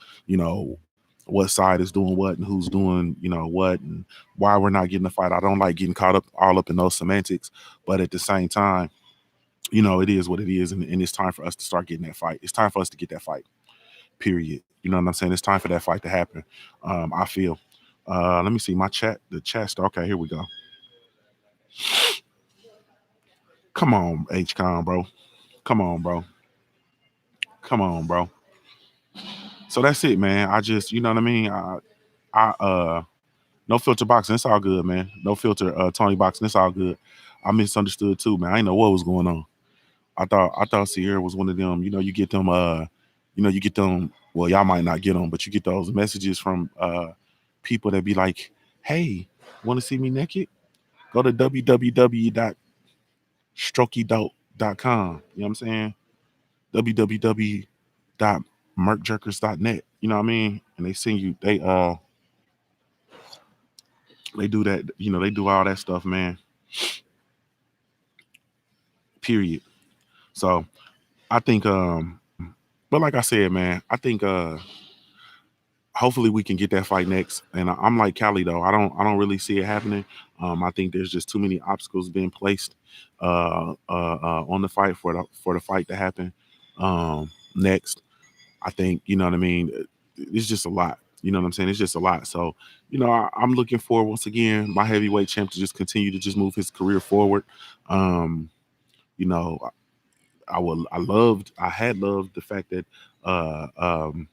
what side is doing what and who's doing, what and why we're not getting the fight. I don't like getting caught up all up in those semantics. But at the same time, it is what it is. And it's time for us to start getting that fight. It's time for us to get that fight, period. You know what I'm saying? It's time for that fight to happen. I feel. Let me see my chat. The chat. Okay, here we go. Come on, HCon, bro. Come on, bro. Come on, bro. So that's it, man. I just, you know what I mean? I no filter boxing, it's all good, man. No filter Tony boxing, it's all good. I misunderstood too, man. I didn't know what was going on. I thought Sierra was one of them. You get them. You get them. Well, y'all might not get them, but you get those messages from people that be like, "Hey, want to see me naked? Go to www.strokeydope.com." You know what I'm saying? www.merkjerkers.net. You know what I mean? And they send you. They do that. They do all that stuff, man. Period. So I think. But like I said, man, I think. Hopefully we can get that fight next. And I'm like Cali though. I don't really see it happening. I think there's just too many obstacles being placed on the fight for the fight to happen next. I think you know what I mean. It's just a lot. You know what I'm saying? It's just a lot. So I'm looking for once again my heavyweight champ to just continue to just move his career forward. Um, you know, I had loved the fact that uh um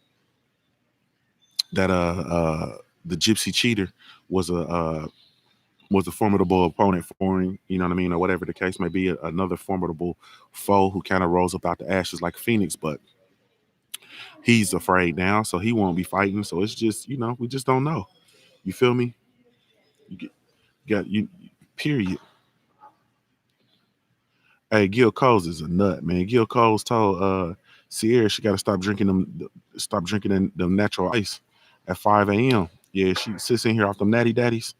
that the Gypsy Cheater was a formidable opponent for him, you know what I mean, or whatever the case may be, another formidable foe who kind of rose up out the ashes like Phoenix, but he's afraid now, so he won't be fighting. So it's just, we just don't know. You feel me? You got you. Period. Hey, Gil Coles is a nut, man. Gil Coles told Sierra she got to stop drinking them natural ice at 5 a.m. Yeah, she sits in here off them natty daddies.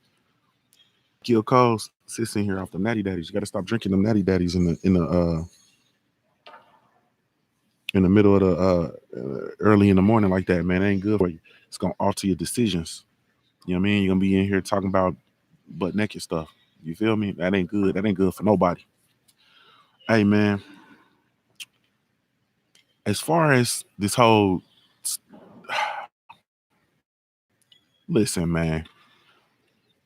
Gil Coles sits in here off the natty daddies. You got to stop drinking them natty daddies in the middle of the early in the morning like that, man. It ain't good for you. It's gonna alter your decisions. You know what I mean? You're gonna be in here talking about butt naked stuff. You feel me? That ain't good. That ain't good for nobody. Hey, man. As far as this whole, listen, man.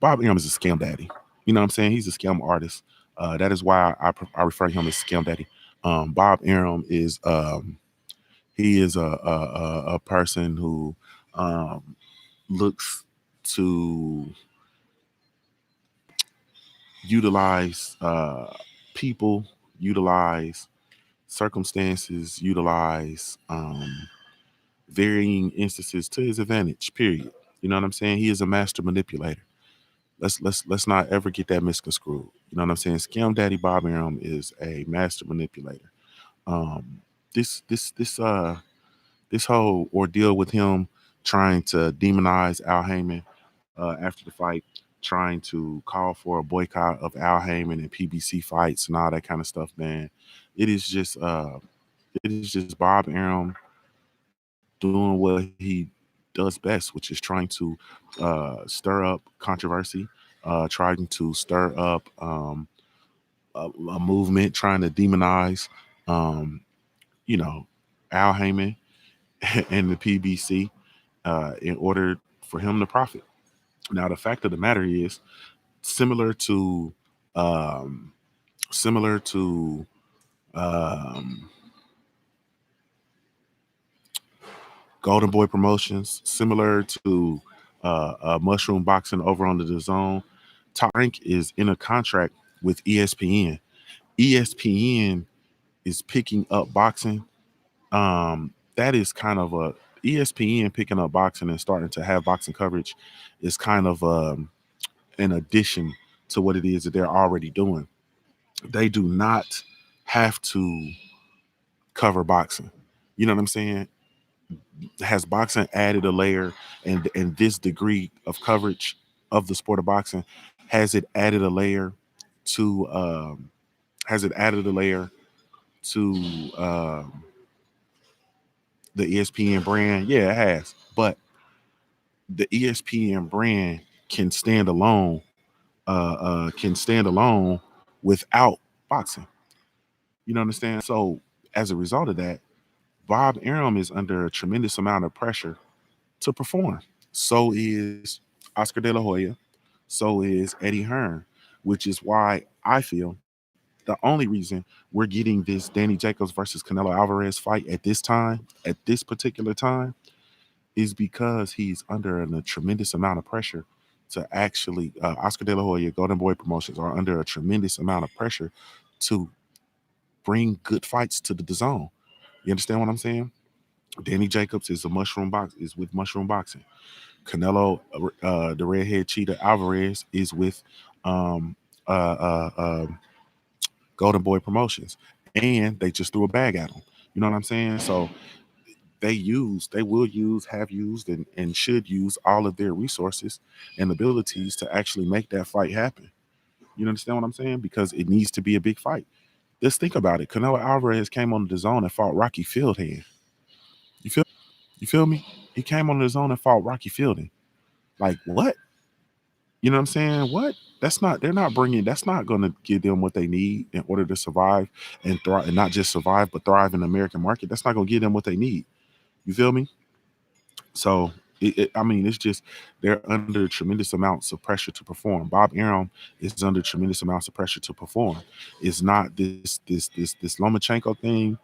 Bob Ingram is a scam daddy. You know what I'm saying? He's a scam artist. That is why I refer to him as scam daddy. Bob Ingram is he is a person who looks to utilize people, utilize circumstances, utilize varying instances to his advantage. Period. You know what I'm saying? He is a master manipulator. Let's not ever get that misconstrued. You know what I'm saying? Scam Daddy Bob Arum is a master manipulator. Um, this whole ordeal with him trying to demonize Al Heyman after the fight, trying to call for a boycott of Al Heyman and PBC fights and all that kind of stuff, man. It is just Bob Arum doing what he does best, which is trying to stir up controversy, trying to stir up a movement, trying to demonize, um, you know, Al Heyman and the PBC in order for him to profit. Now, the fact of the matter is, similar to um, similar to um, Golden Boy Promotions, similar to Mushroom Boxing over on the Zone. Top Rank is in a contract with ESPN. ESPN is picking up boxing. That is kind of a ESPN picking up boxing and starting to have boxing coverage is kind of an addition to what it is that they're already doing. They do not have to cover boxing. You know what I'm saying? Has boxing added a layer and this degree of coverage of the sport of boxing, has it added a layer to has it added a layer to the ESPN brand? Yeah, it has. But the ESPN brand can stand alone, without boxing. You know what I'm saying? So as a result of that, Bob Arum is under a tremendous amount of pressure to perform. So is Oscar De La Hoya. So is Eddie Hearn, which is why I feel the only reason we're getting this Danny Jacobs versus Canelo Alvarez fight at this time, at this particular time, is because he's under a tremendous amount of pressure to actually Oscar De La Hoya, Golden Boy Promotions are under a tremendous amount of pressure to bring good fights to the zone. You understand what I'm saying? Danny Jacobs is with Mushroom Boxing. Canelo, the redhead cheetah Alvarez is with um, uh, uh, um, Golden Boy Promotions, and they just threw a bag at them. You know what I'm saying? So they will use, have used, and should use all of their resources and abilities to actually make that fight happen. You understand what I'm saying? Because it needs to be a big fight. Just think about it. Canelo Alvarez came on the zone and fought Rocky Fieldhead. You feel? You feel me? He came on the zone and fought Rocky Fielding. Like what? You know what I'm saying? What? That's not. They're not bringing. That's not going to give them what they need in order to survive and thrive, and not just survive but thrive in the American market. That's not going to give them what they need. You feel me? So, I mean, it's just they're under tremendous amounts of pressure to perform. Bob Arum is under tremendous amounts of pressure to perform. It's not this Lomachenko thing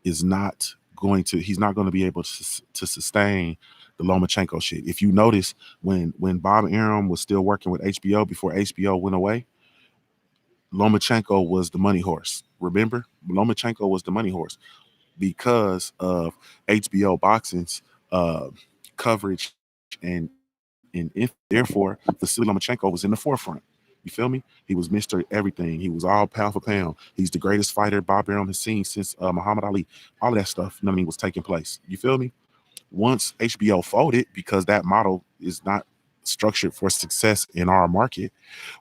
is not going to. He's not going to be able to sustain the Lomachenko shit. If you notice, when Bob Arum was still working with HBO before HBO went away, Lomachenko was the money horse. Remember, Lomachenko was the money horse because of HBO Boxing's uh, coverage and therefore Vasily Lomachenko was in the forefront. You feel me? He was Mr. Everything. He was all pound for pound. He's the greatest fighter Bob Arum has seen since Muhammad Ali. All of that stuff, you know what I mean, was taking place. You feel me? Once HBO folded, because that model is not structured for success in our market,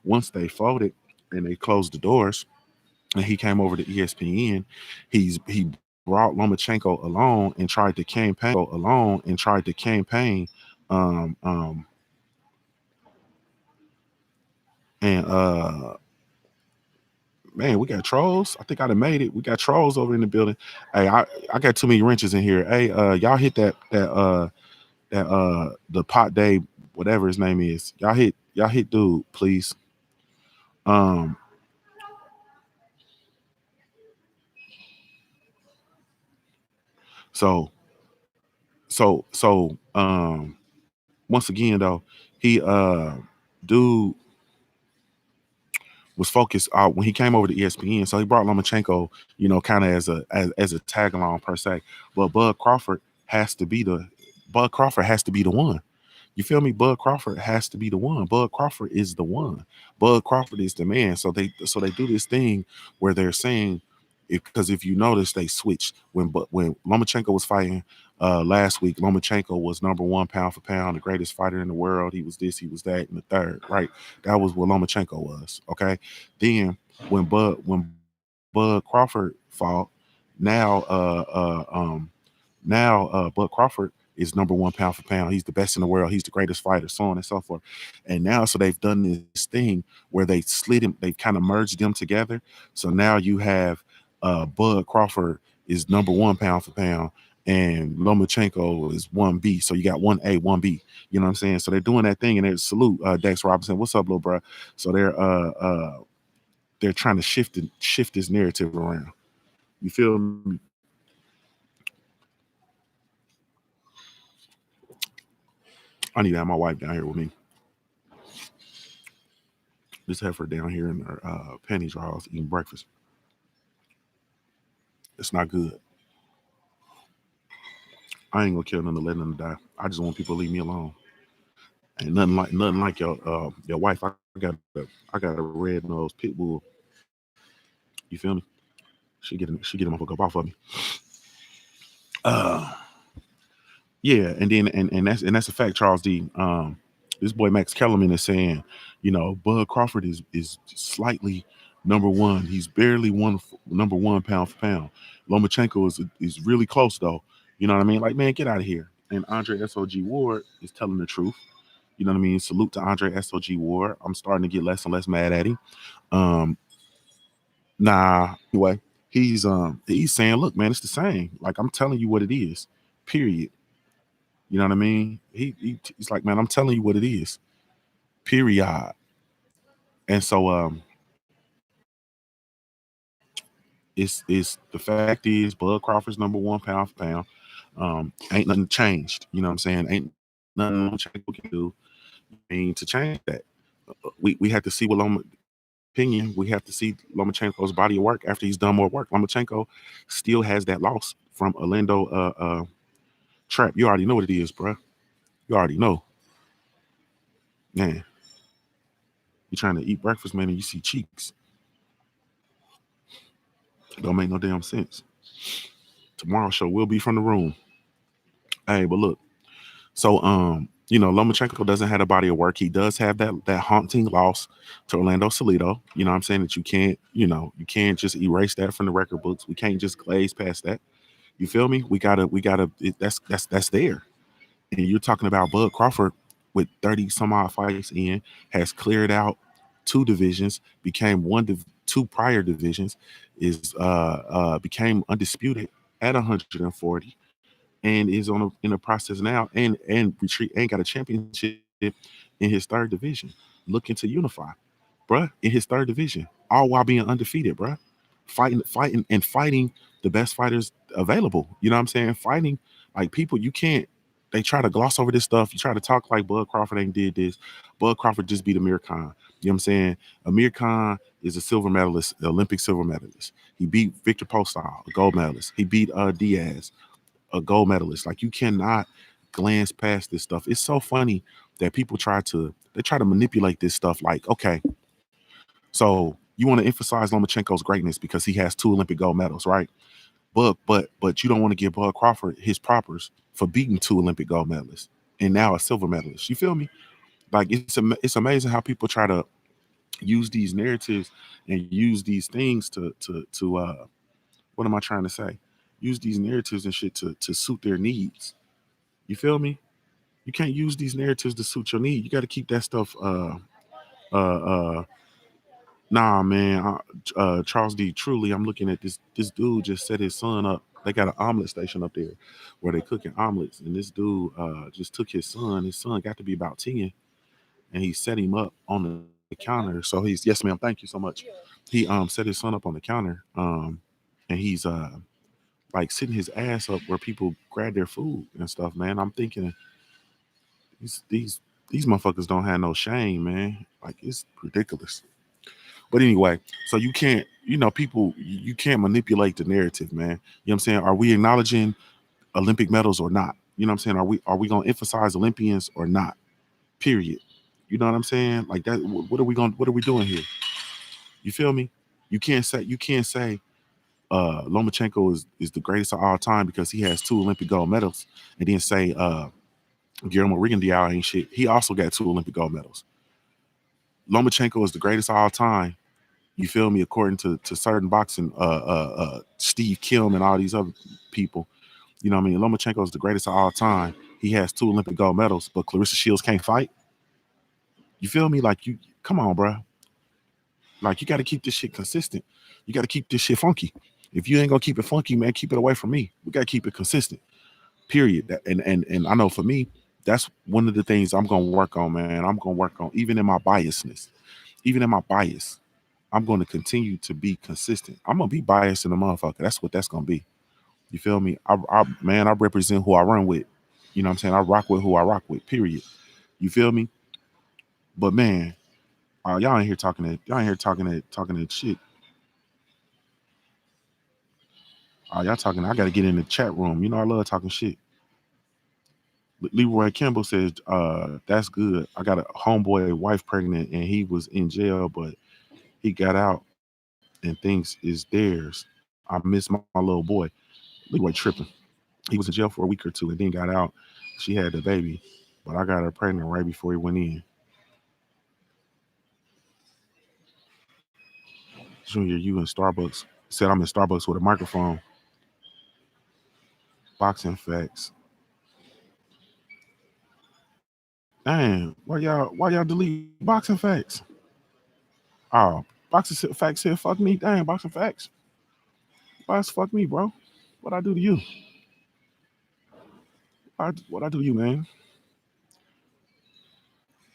once they folded and they closed the doors, and he came over to ESPN, he brought Lomachenko alone and tried to campaign um um and man, we got trolls. I think I done made it. We got trolls over in the building. Hey, I got too many wrenches in here. Hey, y'all hit that the pot day, whatever his name is. Y'all hit dude, please. Um so once again though, he dude was focused when he came over to ESPN. So he brought Lomachenko, kind of as a tag along per se. But Bud Crawford has to be the one. You feel me? Bud Crawford has to be the one. Bud Crawford is the one. Bud Crawford is the man. So they do this thing where they're saying, because if you notice, they switched when Lomachenko was fighting last week. Lomachenko was number one pound for pound, the greatest fighter in the world. He was this, he was that, and the third. Right? That was what Lomachenko was. Okay. Then when Bud Crawford fought, now Bud Crawford is number one pound for pound. He's the best in the world. He's the greatest fighter, so on and so forth. And now, so they've done this thing where they slid him, they've kind of merged them together. So now you have Bud Crawford is number one pound for pound, and Lomachenko is 1B. So you got 1A, 1B. You know what I'm saying? So they're doing that thing, and they salute Dex Robinson. What's up, little bro? So they're trying to shift this narrative around. You feel me? I need to have my wife down here with me. Just have her down here in her panty drawers eating breakfast. It's not good. I ain't gonna kill none to let none die. I just want people to leave me alone. Ain't nothing like your wife. I got a red nosed pit bull. You feel me? She get him up off of me. Uh yeah, and then and that's a fact, Charles D. This boy Max Kellerman is saying, Bud Crawford is slightly number one. He's barely number one pound for pound. Lomachenko is really close though. You know what I mean? Like, man, get out of here. And Andre SOG Ward is telling the truth. You know what I mean? Salute to Andre SOG Ward. I'm starting to get less and less mad at him. Anyway, he's saying, look, man, it's the same. Like, I'm telling you what it is. Period. You know what I mean? He's like, man, I'm telling you what it is. Period. And so it's the fact is Bud Crawford's number one pound for pound. Ain't nothing changed. You know what I'm saying? Ain't nothing Lomachenko can do. I mean, to change that, we have to see what opinion. We have to see Lomachenko's body of work after he's done more work. Lomachenko still has that loss from Orlando trap. You already know what it is, bro. You already know. Man, you trying to eat breakfast, man, and you see cheeks. It don't make no damn sense. Tomorrow's show will be from the room. Hey, but look, so Lomachenko doesn't have a body of work. He does have that haunting loss to Orlando Salido. You know what I'm saying? That you can't just erase that from the record books. We can't just glaze past that. You feel me? We gotta that's there. And you're talking about Bud Crawford with 30 some odd fights in, has cleared out 2 divisions, became two prior divisions, is became undisputed at 140, and is in the process now and retreat and got a championship in his 3rd division, looking to unify, bruh, in his 3rd division, all while being undefeated, bruh. Fighting the best fighters available. You know what I'm saying? Fighting like people you can't. They try to gloss over this stuff. You try to talk like Bud Crawford ain't did this. Bud Crawford just beat Amir Khan. You know what I'm saying? Amir Khan is a silver medalist, Olympic silver medalist. He beat Victor Postol, a gold medalist. He beat Diaz, a gold medalist. Like, you cannot glance past this stuff. It's so funny that people try to manipulate this stuff. Like, okay, so you want to emphasize Lomachenko's greatness because he has 2 Olympic gold medals, right? But you don't want to give Bud Crawford his propers for beating 2 Olympic gold medalists and now a silver medalist. You feel me? Like, it's amazing how people try to use these narratives and use these things to what am I trying to say? Use these narratives and shit to suit their needs. You feel me? You can't use these narratives to suit your need. You got to keep that stuff. Nah, man. Charles D. Truly, I'm looking at this. This dude just set his son up. They got an omelet station up there where they cooking omelets, and this dude just took his son. His son got to be about 10, and he set him up on the counter. So he's, yes, ma'am. Thank you so much. He set his son up on the counter, and he's like sitting his ass up where people grab their food and stuff, man. I'm thinking these motherfuckers don't have no shame, man. Like, it's ridiculous. But anyway, so you can't, people, you can't manipulate the narrative, man. You know what I'm saying? Are we acknowledging Olympic medals or not? You know what I'm saying? Are we gonna emphasize Olympians or not? Period. You know what I'm saying? Like that. What are we doing here? You feel me? You can't say Lomachenko is the greatest of all time because he has 2 Olympic gold medals, and then say Guillermo Rigondeaux ain't shit. He also got 2 Olympic gold medals. Lomachenko is the greatest of all time. You feel me? According to certain boxing, Steve Kim and all these other people, you know what I mean? Lomachenko is the greatest of all time. He has 2 Olympic gold medals, but Clarissa Shields can't fight. You feel me? Like, you, come on, bro. Like, you got to keep this shit consistent. You got to keep this shit funky. If you ain't gonna keep it funky, man, keep it away from me. We got to keep it consistent. Period. And I know for me, that's one of the things I'm gonna work on, man. I'm gonna work on, even in my biasness, even in my bias. I'm going to continue to be consistent. I'm gonna be biased in the motherfucker. That's what that's gonna be. You feel me? I represent who I run with. You know what I'm saying? I rock with who I rock with. Period. You feel me? But man, y'all ain't here talking that shit. Y'all talking. I gotta get in the chat room. You know I love talking shit. Leroy Kimball says, that's good. I got a homeboy wife pregnant and he was in jail, but he got out and things is theirs. I miss my little boy. Leroy tripping. He was in jail for a week or 2 and then got out. She had the baby, but I got her pregnant right before he went in. Junior, you in Starbucks. Said I'm in Starbucks with a microphone. Boxing facts. Dang, why y'all delete boxing facts? Oh, boxing facts said fuck me. Dang, boxing facts. Why's fuck me, bro? What I do to you? What I do to you, man?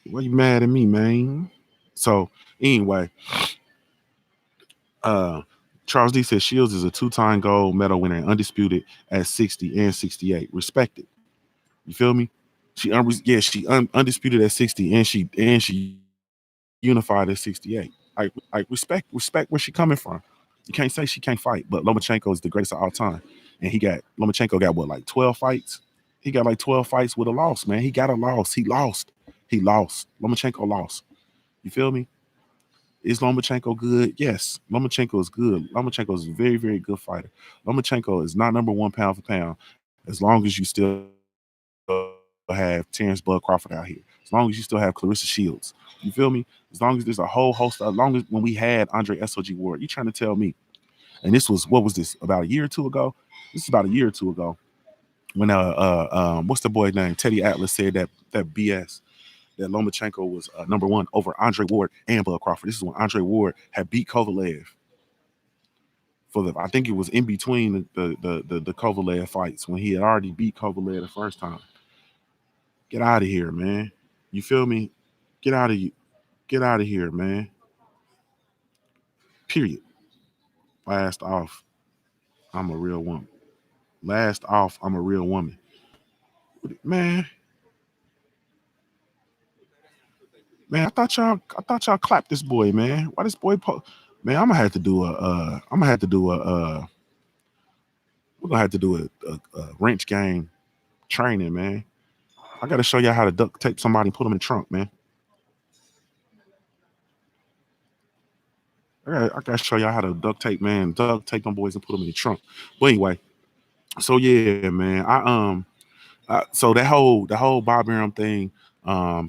Why you mad at me, man? So anyway, Charles D says Shields is a 2-time gold medal winner and undisputed at 60 and 68. Respected. You feel me? She undisputed at 60, and she unified at 68. Like respect where she coming from. You can't say she can't fight, but Lomachenko is the greatest of all time, and Lomachenko got what, like 12 fights. He got like 12 fights with a loss, man. He got a loss. He lost. Lomachenko lost. You feel me? Is Lomachenko good? Yes, Lomachenko is good. Lomachenko is a very, very good fighter. Lomachenko is not number one pound for pound, as long as you still have Terrence Bud Crawford out here, as long as you still have Clarissa Shields. You feel me? As long as there's a whole host, as long as when we had Andre SOG Ward, you trying to tell me, and this was, what was this, about a year or two ago? This is about a year or two ago when what's the boy name? Teddy Atlas said that BS that Lomachenko was number one over Andre Ward and Bud Crawford. This is when Andre Ward had beat Kovalev for I think it was in between the Kovalev fights, when he had already beat Kovalev the first time. Get out of here, man. You feel me? Get out of here, man. Period. Last off, I'm a real woman. Last off, I'm a real woman. Man, I thought y'all clapped this boy, man. Why this boy man, I'm gonna have to do we're gonna have to do a wrench game training, man. I gotta show y'all how to duct tape somebody and put them in the trunk, man. I gotta show y'all how to duct tape them boys and put them in the trunk. But anyway, so yeah, man. So the whole Bob Arum thing,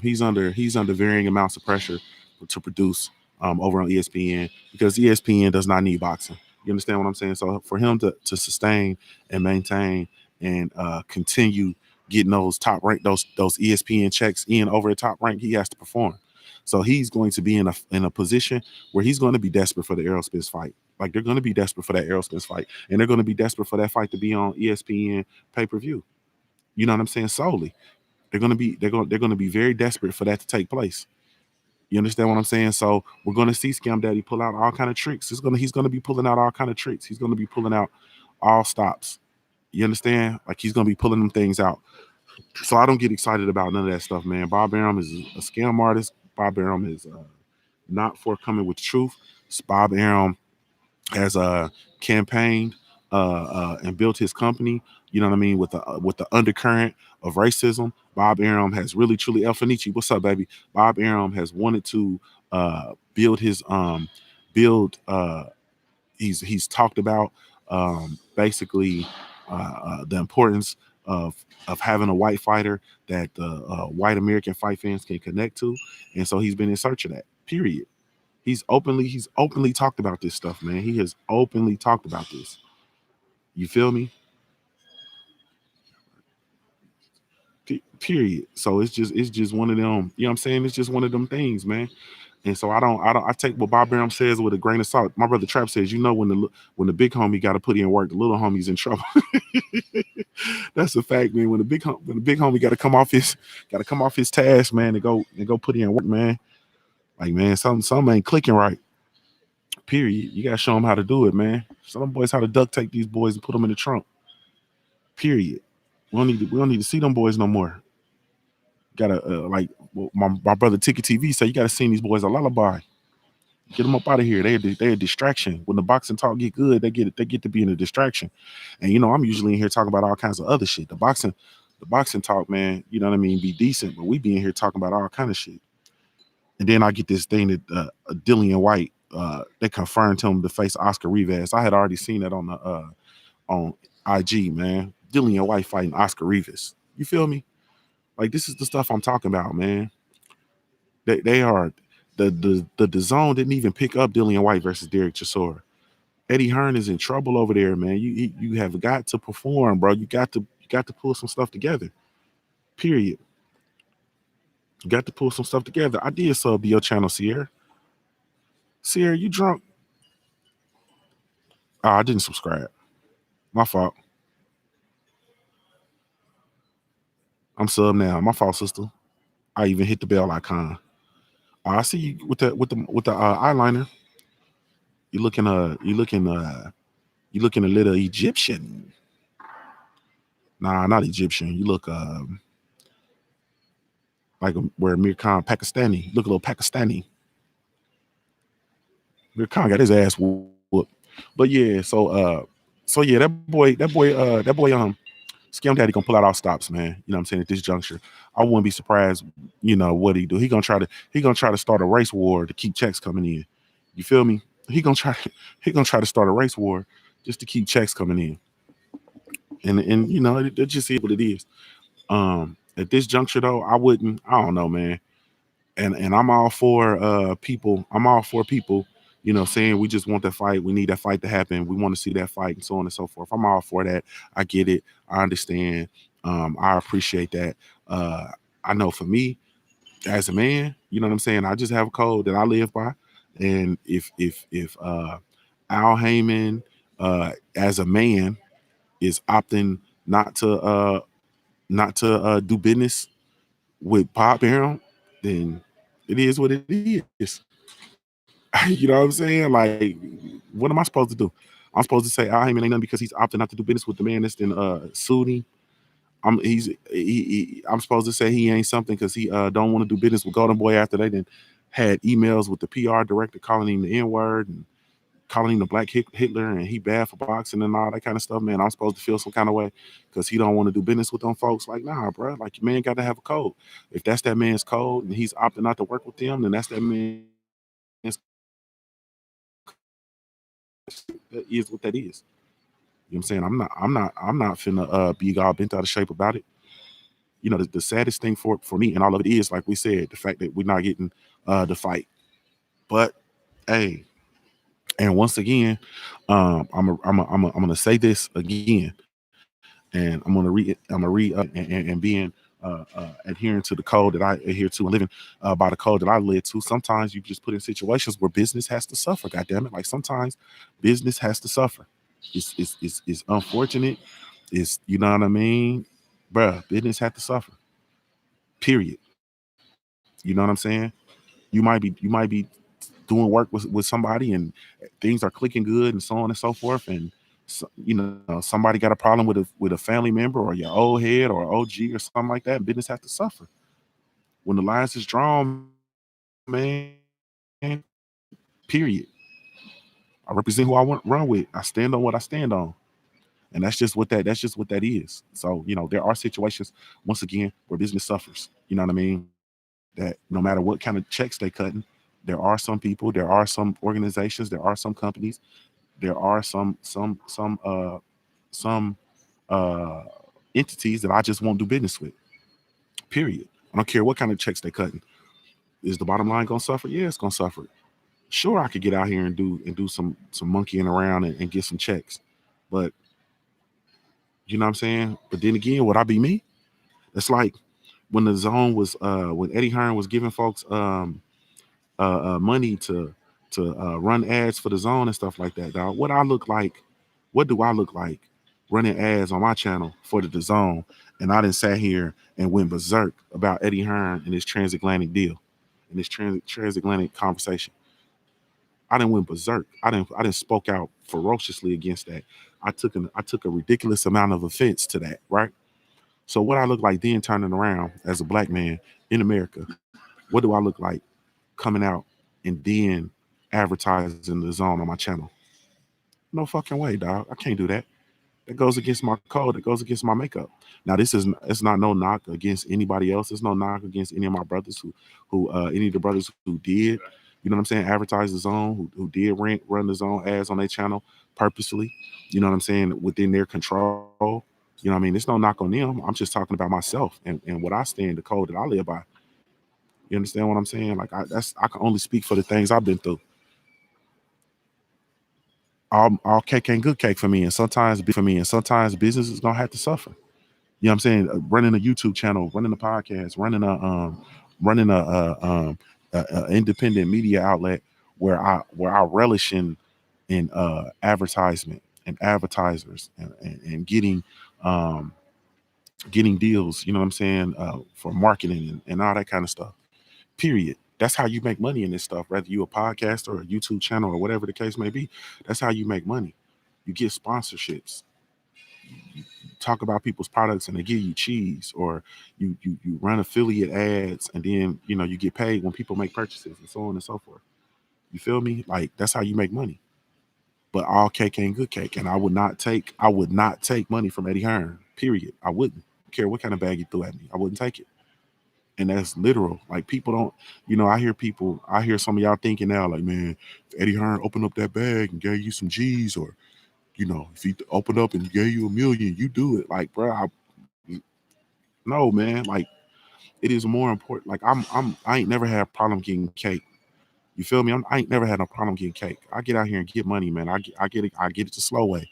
he's under varying amounts of pressure to produce over on ESPN, because ESPN does not need boxing. You understand what I'm saying? So for him to sustain and maintain and continue getting those top rank, those ESPN checks in over the top rank, he has to perform. So he's going to be in a position where he's going to be desperate for the Errol Spence fight. Like, they're going to be desperate for that Errol Spence fight, and they're going to be desperate for that fight to be on ESPN pay-per-view. You know what I'm saying? Solely. They're going to be very desperate for that to take place. You understand what I'm saying? So we're going to see Scam Daddy pull out all kind of tricks. He's going to be pulling out all kind of tricks. He's going to be pulling out all stops. You understand? Like, he's going to be pulling them things out. So I don't get excited about none of that stuff, man. Bob Arum is a scam artist. Bob Arum is not forthcoming with the truth. Bob Arum has campaigned and built his company, you know what I mean, with the undercurrent of racism. Bob Arum has really, truly, El Fenici, what's up, baby? Bob Arum has wanted to build his he's talked about basically the importance of having a white fighter that the white American fight fans can connect to, and so he's been in search of that. Period. He's openly talked about this stuff, man. He has openly talked about this. You feel me? Period. So it's just one of them. You know what I'm saying? It's just one of them things, man. And so I take what Bob Arum says with a grain of salt. My brother Trap says, when the big homie got to put in work, the little homie's in trouble. That's a fact, man. When the big homie got to come off his task, man, and go put in work, man. Like, man, something ain't clicking right. Period. You gotta show them how to do it, man. Show them boys how to duct tape these boys and put them in the trunk. Period. We don't need to see them boys no more. Gotta like my brother Ticket TV said, you gotta sing these boys a lullaby. Get them up out of here. They're a distraction. When the boxing talk get good, they get to be in a distraction. And I'm usually in here talking about all kinds of other shit. The boxing talk, man, you know what I mean, be decent, but we be in here talking about all kind of shit. And then I get this thing that Dillian White, they confirmed him to face Oscar Rivas. I had already seen that on IG, man. Dillian White fighting Oscar Rivas. You feel me? Like, this is the stuff I'm talking about, man. They are the zone didn't even pick up Dillian White versus Derek Chisora. Eddie Hearn is in trouble over there, man. You have got to perform, bro. You got to pull some stuff together. Period. You got to pull some stuff together. I did sub to your channel, Sierra. Sierra, you drunk? Oh, I didn't subscribe. My fault. I'm sub now. My fault, sister. I even hit the bell icon. I see you with the eyeliner. You looking a little Egyptian. Nah, not Egyptian. You look like where Mir Khan Pakistani, look a little Pakistani. Mir Khan got his ass whooped. But yeah, so yeah, that boy Scam Daddy gonna pull out all stops, man. You know what I'm saying? At this juncture, I wouldn't be surprised. What he do? He gonna try to start a race war to keep checks coming in. You feel me? He gonna try to start a race war just to keep checks coming in. And it just is what it is. At this juncture though, I wouldn't. I don't know, man. And I'm all for people. I'm all for people. Saying we just want that fight. We need that fight to happen. We want to see that fight and so on and so forth. I'm all for that. I get it. I understand. I appreciate that. Uh, I know for me as a man, you know what I'm saying. I just have a code that I live by, and if Al Heyman as a man is opting not to do business with Pop Aram, then it is what it is. You know what I'm saying? Like, what am I supposed to do? I'm supposed to say Al Heyman ain't nothing because he's opting not to do business with the man that's been sued him. I'm supposed to say he ain't something because he don't want to do business with Golden Boy after they then had emails with the PR director calling him the N word and calling him the Black Hitler and he bad for boxing and all that kind of stuff. Man, I'm supposed to feel some kind of way because he don't want to do business with them folks. Like, nah, bro. Like, your man got to have a code. If that's that man's code and he's opting not to work with them, then that's that man's. That is what that is. You know what I'm saying? I'm not finna be all bent out of shape about it. The saddest thing for me and all of it is, like we said, the fact that we're not getting the fight. But hey, and once again, I'm gonna say this again, and I'm gonna and being adhering to the code that I adhere to and living by the code that I led to. Sometimes you just put in situations where business has to suffer. God damn it! Like sometimes business has to suffer. It's unfortunate. It's, you know what I mean, bruh. Business has to suffer. Period. You know what I'm saying? You might be doing work with somebody and things are clicking good and so on and so forth, and somebody got a problem with a family member or your old head or OG or something like that. Business has to suffer. When the lines is drawn, man, period. I represent who I want to run with. I stand on what I stand on. And that's just what that is. So, there are situations, once again, where business suffers. You know what I mean? That no matter what kind of checks they cutting, there are some people, there are some organizations, there are some companies, there are some uh entities that I just won't do business with. Period. I don't care what kind of checks they cutting. Is the bottom line gonna suffer? Yeah, it's gonna suffer. Sure, I could get out here and do some monkeying around and get some checks. But you know what I'm saying? But then again, would I be me? It's like when the zone was when Eddie Hearn was giving folks money to run ads for the zone and stuff like that, dog. What do I look like running ads on my channel for the zone? And I didn't sat here and went berserk about Eddie Hearn and his transatlantic deal and this transatlantic conversation. I didn't went berserk. I didn't spoke out ferociously against that. I took a ridiculous amount of offense to that, right? So what I look like then turning around as a black man in America, what do I look like coming out and then advertising the zone on my channel? No fucking way, dog. I can't do that. That goes against my code. That goes against my makeup. Now, it's not no knock against anybody else. It's no knock against any of my brothers who any of the brothers who did, you know what I'm saying, advertise the zone, who did run the zone ads on their channel purposely, you know what I'm saying, within their control. You know what I mean? It's no knock on them. I'm just talking about myself and what I stand, the code that I live by. You understand what I'm saying? Like I can only speak for the things I've been through. All cake ain't good cake for me, and sometimes business is gonna have to suffer. You know what I'm saying? Running a YouTube channel, running a podcast, running a independent media outlet where I relish in advertisement and advertisers and um getting deals. You know what I'm saying, for marketing and all that kind of stuff. Period. That's how you make money in this stuff. Whether you a podcaster or a YouTube channel or whatever the case may be, that's how you make money. You get sponsorships. talk about people's products and they give you cheese, or you run affiliate ads, and then you get paid when people make purchases and so on and so forth. You feel me? Like, that's how you make money. But all cake ain't good cake, and I would not take money from Eddie Hearn. Period. I wouldn't care what kind of bag you threw at me. I wouldn't take it. And that's literal. Like, people don't, I hear some of y'all thinking now, like, man, if Eddie Hearn opened up that bag and gave you some G's, or if he opened up and gave you $1 million, you do it. Like, bro, no, man. Like, it is more important. Like, I ain't never had a problem getting cake. You feel me? I ain't never had no problem getting cake. I get out here and get money, man. I get it. I get it the slow way.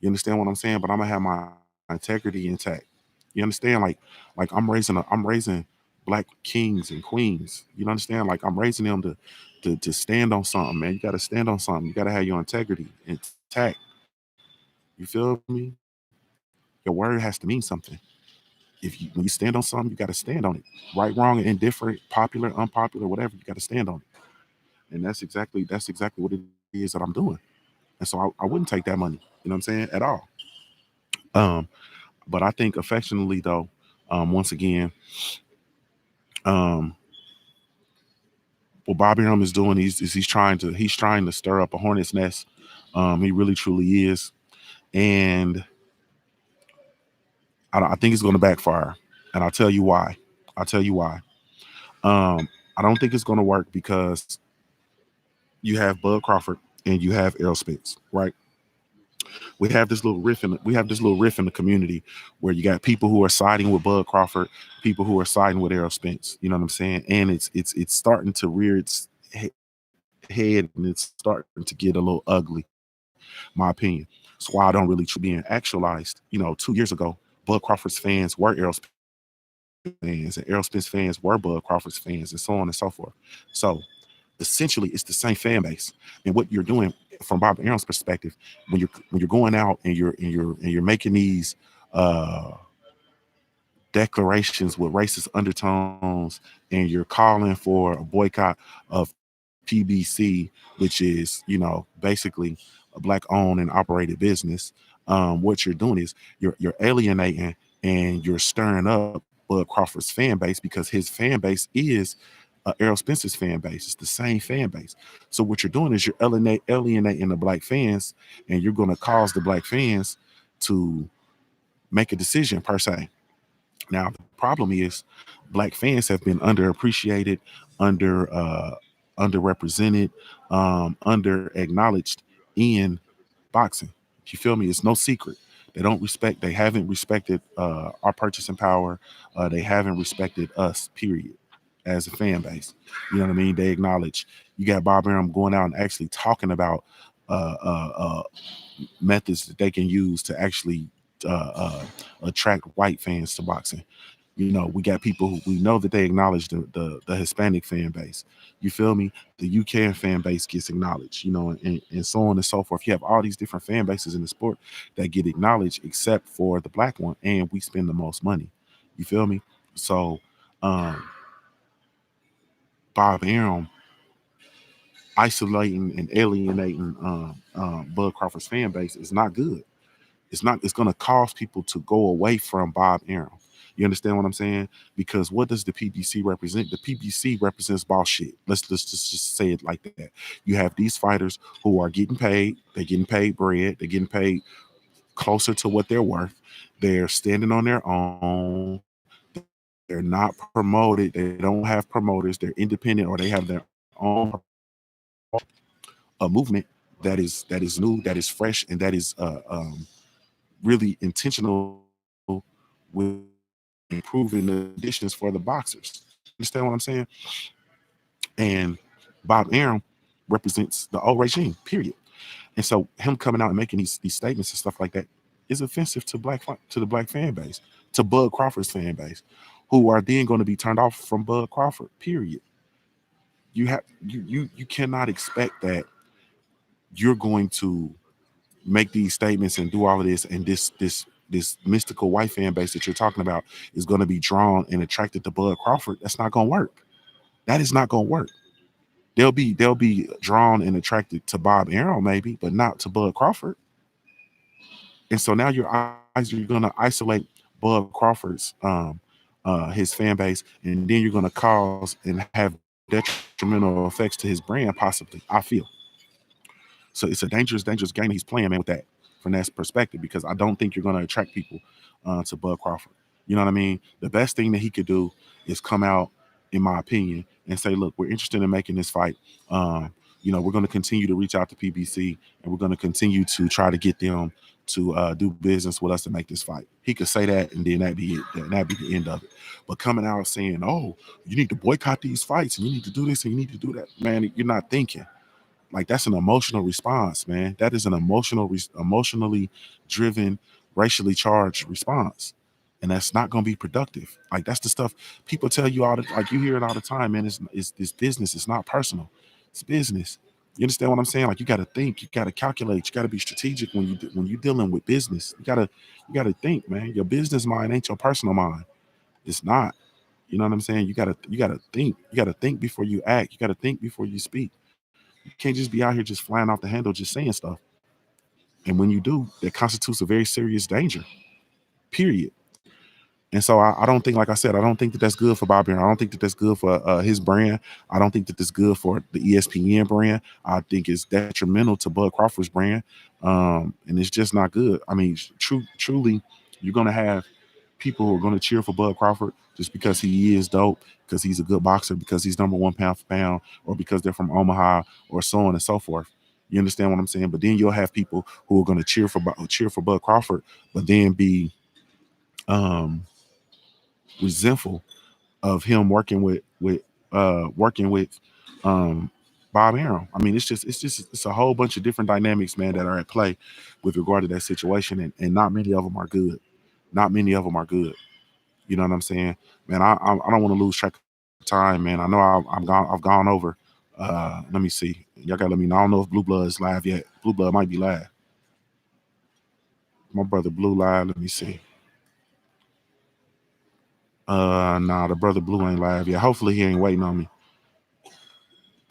You understand what I'm saying? But I'm gonna have my integrity intact. You understand? Like I'm raising black kings and queens. You understand? Like, I'm raising them to stand on something, man. You got to stand on something. You got to have your integrity intact. You feel me? Your word has to mean something. When you stand on something, you got to stand on it. Right, wrong, and indifferent, popular, unpopular, whatever. You got to stand on it. And that's exactly what it is that I'm doing. And so I wouldn't take that money. You know what I'm saying? At all. Um, but I think affectionately though, once again, um, what Bobby Hum is doing is he's trying to stir up a hornet's nest. He really truly is, and I think it's going to backfire, and I'll tell you why. I'll tell you why. I don't think it's going to work because you have Bud Crawford and you have Errol Spence, right? We have this little riff in the community where you got people who are siding with Bud Crawford, people who are siding with Errol Spence. You know what I'm saying? And it's starting to rear its head, and it's starting to get a little ugly. My opinion. That's why I don't really being actualized. 2 years ago, Bud Crawford's fans were Errol Spence fans, and Errol Spence fans were Bud Crawford's fans, and so on and so forth. So essentially, it's the same fan base. And what you're doing from Bob Aaron's perspective, when you're going out and you're making these declarations with racist undertones, and you're calling for a boycott of PBC, which is basically a black owned and operated business. What you're doing is you're alienating and you're stirring up Bud Crawford's fan base, because his fan base is Errol Spencer's fan base. It's the same fan base. So what you're doing is you're alienating the black fans, and you're going to cause the black fans to make a decision per se. Now, the problem is black fans have been underappreciated, underrepresented, under acknowledged in boxing. You feel me? It's no secret. They haven't respected our purchasing power. They haven't respected us, period, as a fan base. You know what I mean? They acknowledge. You got Bob Arum going out and actually talking about uh, uh, uh, methods that they can use to actually attract white fans to boxing. We got people who we know that they acknowledge the Hispanic fan base. You feel me? The UK fan base gets acknowledged, and so on and so forth. You have all these different fan bases in the sport that get acknowledged, except for the black one, and we spend the most money. You feel me? So, Bob Arum isolating and alienating Bud Crawford's fan base is not good. It's going to cause people to go away from Bob Arum. You understand what I'm saying? Because what does the PBC represent? The PBC represents bullshit. Let's just say it like that. You have these fighters who are getting paid. They're getting paid bread. They're getting paid closer to what they're worth. They're standing on their own. They're not promoted. They don't have promoters. They're independent, or they have their own movement that is new, that is fresh, and that is really intentional with improving the conditions for the boxers. Understand what I'm saying? And Bob Arum represents the old regime, period. And so him coming out and making these statements and stuff like that is offensive to the black fan base, to Bud Crawford's fan base, who are then going to be turned off from Bud Crawford, period. You cannot expect that you're going to make these statements and do all of this, and this mystical white fan base that you're talking about is going to be drawn and attracted to Bud Crawford. That's not going to work. That is not going to work. They'll be drawn and attracted to Bob Arum maybe, but not to Bud Crawford. And so now you're going to isolate Bud Crawford's his fan base, and then you're going to cause and have detrimental effects to his brand, possibly. I feel so. It's a dangerous game that he's playing, man, with that from that perspective, because I don't think you're going to attract people to Bud Crawford. You know what I mean? The best thing that he could do is come out, in my opinion, and say, look, we're interested in making this fight. We're going to continue to reach out to PBC, and we're going to continue to try to get them to do business with us to make this fight. He could say that, and then that'd be it. That'd be the end of it. But coming out saying, oh, you need to boycott these fights, and you need to do this, and you need to do that, man, you're not thinking. Like, that's an emotional response, man. That is an emotionally driven, racially charged response. And that's not going to be productive. Like, that's the stuff people tell you like you hear it all the time, man. It's business. It's not personal. It's business. You understand what I'm saying? Like, you got to think, you got to calculate, you got to be strategic when you're dealing with business. You gotta think, man. Your business mind ain't your personal mind. It's not. You know what I'm saying? You gotta think. You gotta think before you act. You gotta think before you speak. You can't just be out here just flying off the handle, just saying stuff. And when you do, that constitutes a very serious danger. Period. And so I don't think, like I said, I don't think that that's good for Bobby. I don't think that that's good for his brand. I don't think that that's good for the ESPN brand. I think it's detrimental to Bud Crawford's brand. And it's just not good. I mean, truly, you're going to have people who are going to cheer for Bud Crawford just because he is dope, because he's a good boxer, because he's number one pound for pound, or because they're from Omaha, or so on and so forth. You understand what I'm saying? But then you'll have people who are going to cheer for Bud Crawford, but then be resentful of him working with Bob Arum. I mean, it's a whole bunch of different dynamics, man, that are at play with regard to that situation, and not many of them are good. Not many of them are good. You know what I'm saying, man? I don't want to lose track of time, man. I know I've gone over. Let me see. Y'all gotta let me know. I don't know if Blue Blood is live yet. Blue Blood might be live. My brother Blue live. Let me see. Nah, the brother Blue ain't live yet. Hopefully he ain't waiting on me.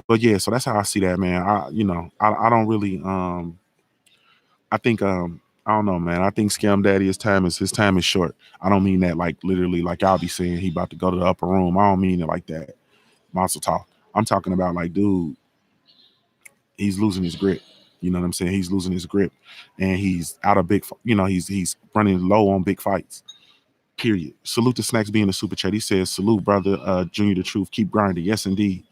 But yeah, so that's how I see that, man. I don't really I think I don't know, man. I think Scam Daddy, his time is short. I don't mean that like literally, like I'll be saying he about to go to the upper room. I don't mean it like that. Monster talk. I'm talking about like, dude, he's losing his grip. You know what I'm saying? He's losing his grip, and he's out of big. He's running low on big fights. Period. Salute to Snacks being a super chat. He says, "Salute, brother, Junior the Truth. Keep grinding." Yes, indeed.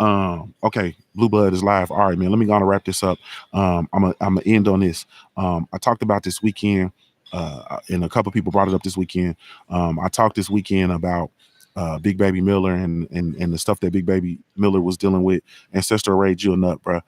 Okay, Blue Blood is live. All right, man. Let me go on and wrap this up. I'm gonna end on this. I talked about this weekend, and a couple people brought it up this weekend. I talked this weekend about Big Baby Miller and the stuff that Big Baby Miller was dealing with. Ancestor Ray Jill Nut, bro.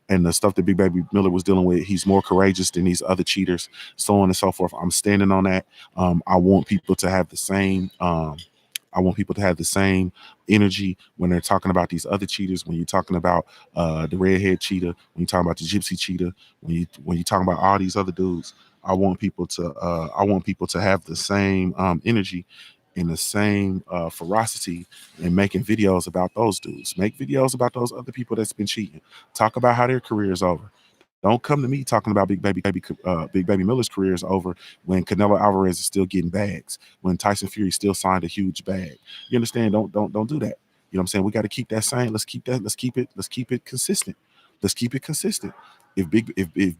And the stuff that Big Baby Miller was dealing with, he's more courageous than these other cheaters, so on and so forth. I'm standing on that. I want people to have the same. I want people to have the same energy when they're talking about these other cheaters. When you're talking about the redhead cheater, when you're talking about the gypsy cheater, when you're talking about all these other dudes, I want people to have the same energy and the same ferocity in making videos about those dudes. Make videos about those other people that's been cheating. Talk about how their career is over. Don't come to me talking about Big Baby Miller's career is over when Canelo Alvarez is still getting bags, when Tyson Fury still signed a huge bag. You understand? Don't do that. You know what I'm saying? We got to keep that same. Let's keep it consistent. Let's keep it consistent. If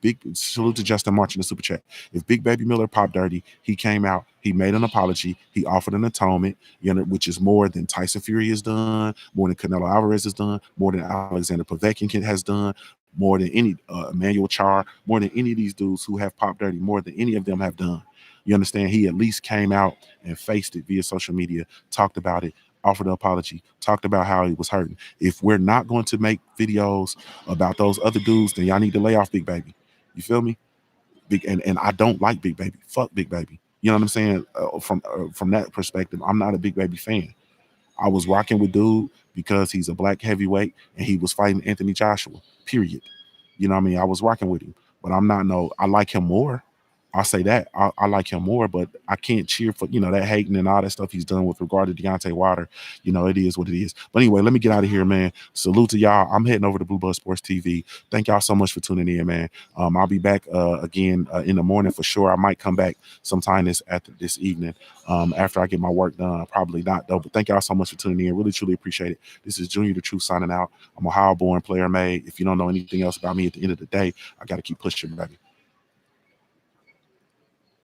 big salute to Justin March in the super chat. If Big Baby Miller popped dirty, he came out, he made an apology, he offered an atonement, which is more than Tyson Fury has done, more than Canelo Alvarez has done, more than Alexander Povetkin has done, more than any Emmanuel Char, more than any of these dudes who have popped dirty, more than any of them have done. You understand? He at least came out and faced it via social media, talked about it, offered an apology, talked about how he was hurting. If we're not going to make videos about those other dudes, then y'all need to lay off Big Baby. You feel me? And I don't like Big Baby. Fuck Big Baby. You know what I'm saying? From that perspective, I'm not a Big Baby fan. I was rocking with dude because he's a black heavyweight and he was fighting Anthony Joshua. Period. You know what I mean? I was rocking with him, but I'm not I like him more. I'll say that I like him more, but I can't cheer for, you know, that hating and all that stuff he's done with regard to Deontay Wilder. You know, it is what it is. But anyway, let me get out of here, man. Salute to y'all. I'm heading over to Blue Buzz Sports TV. Thank y'all so much for tuning in, man. I'll be back again in the morning for sure. I might come back sometime this evening after I get my work done. Probably not though. But thank y'all so much for tuning in. Really, truly appreciate it. This is Junior the Truth signing out. I'm a Ohio-born player made. If you don't know anything else about me, at the end of the day, I got to keep pushing, baby.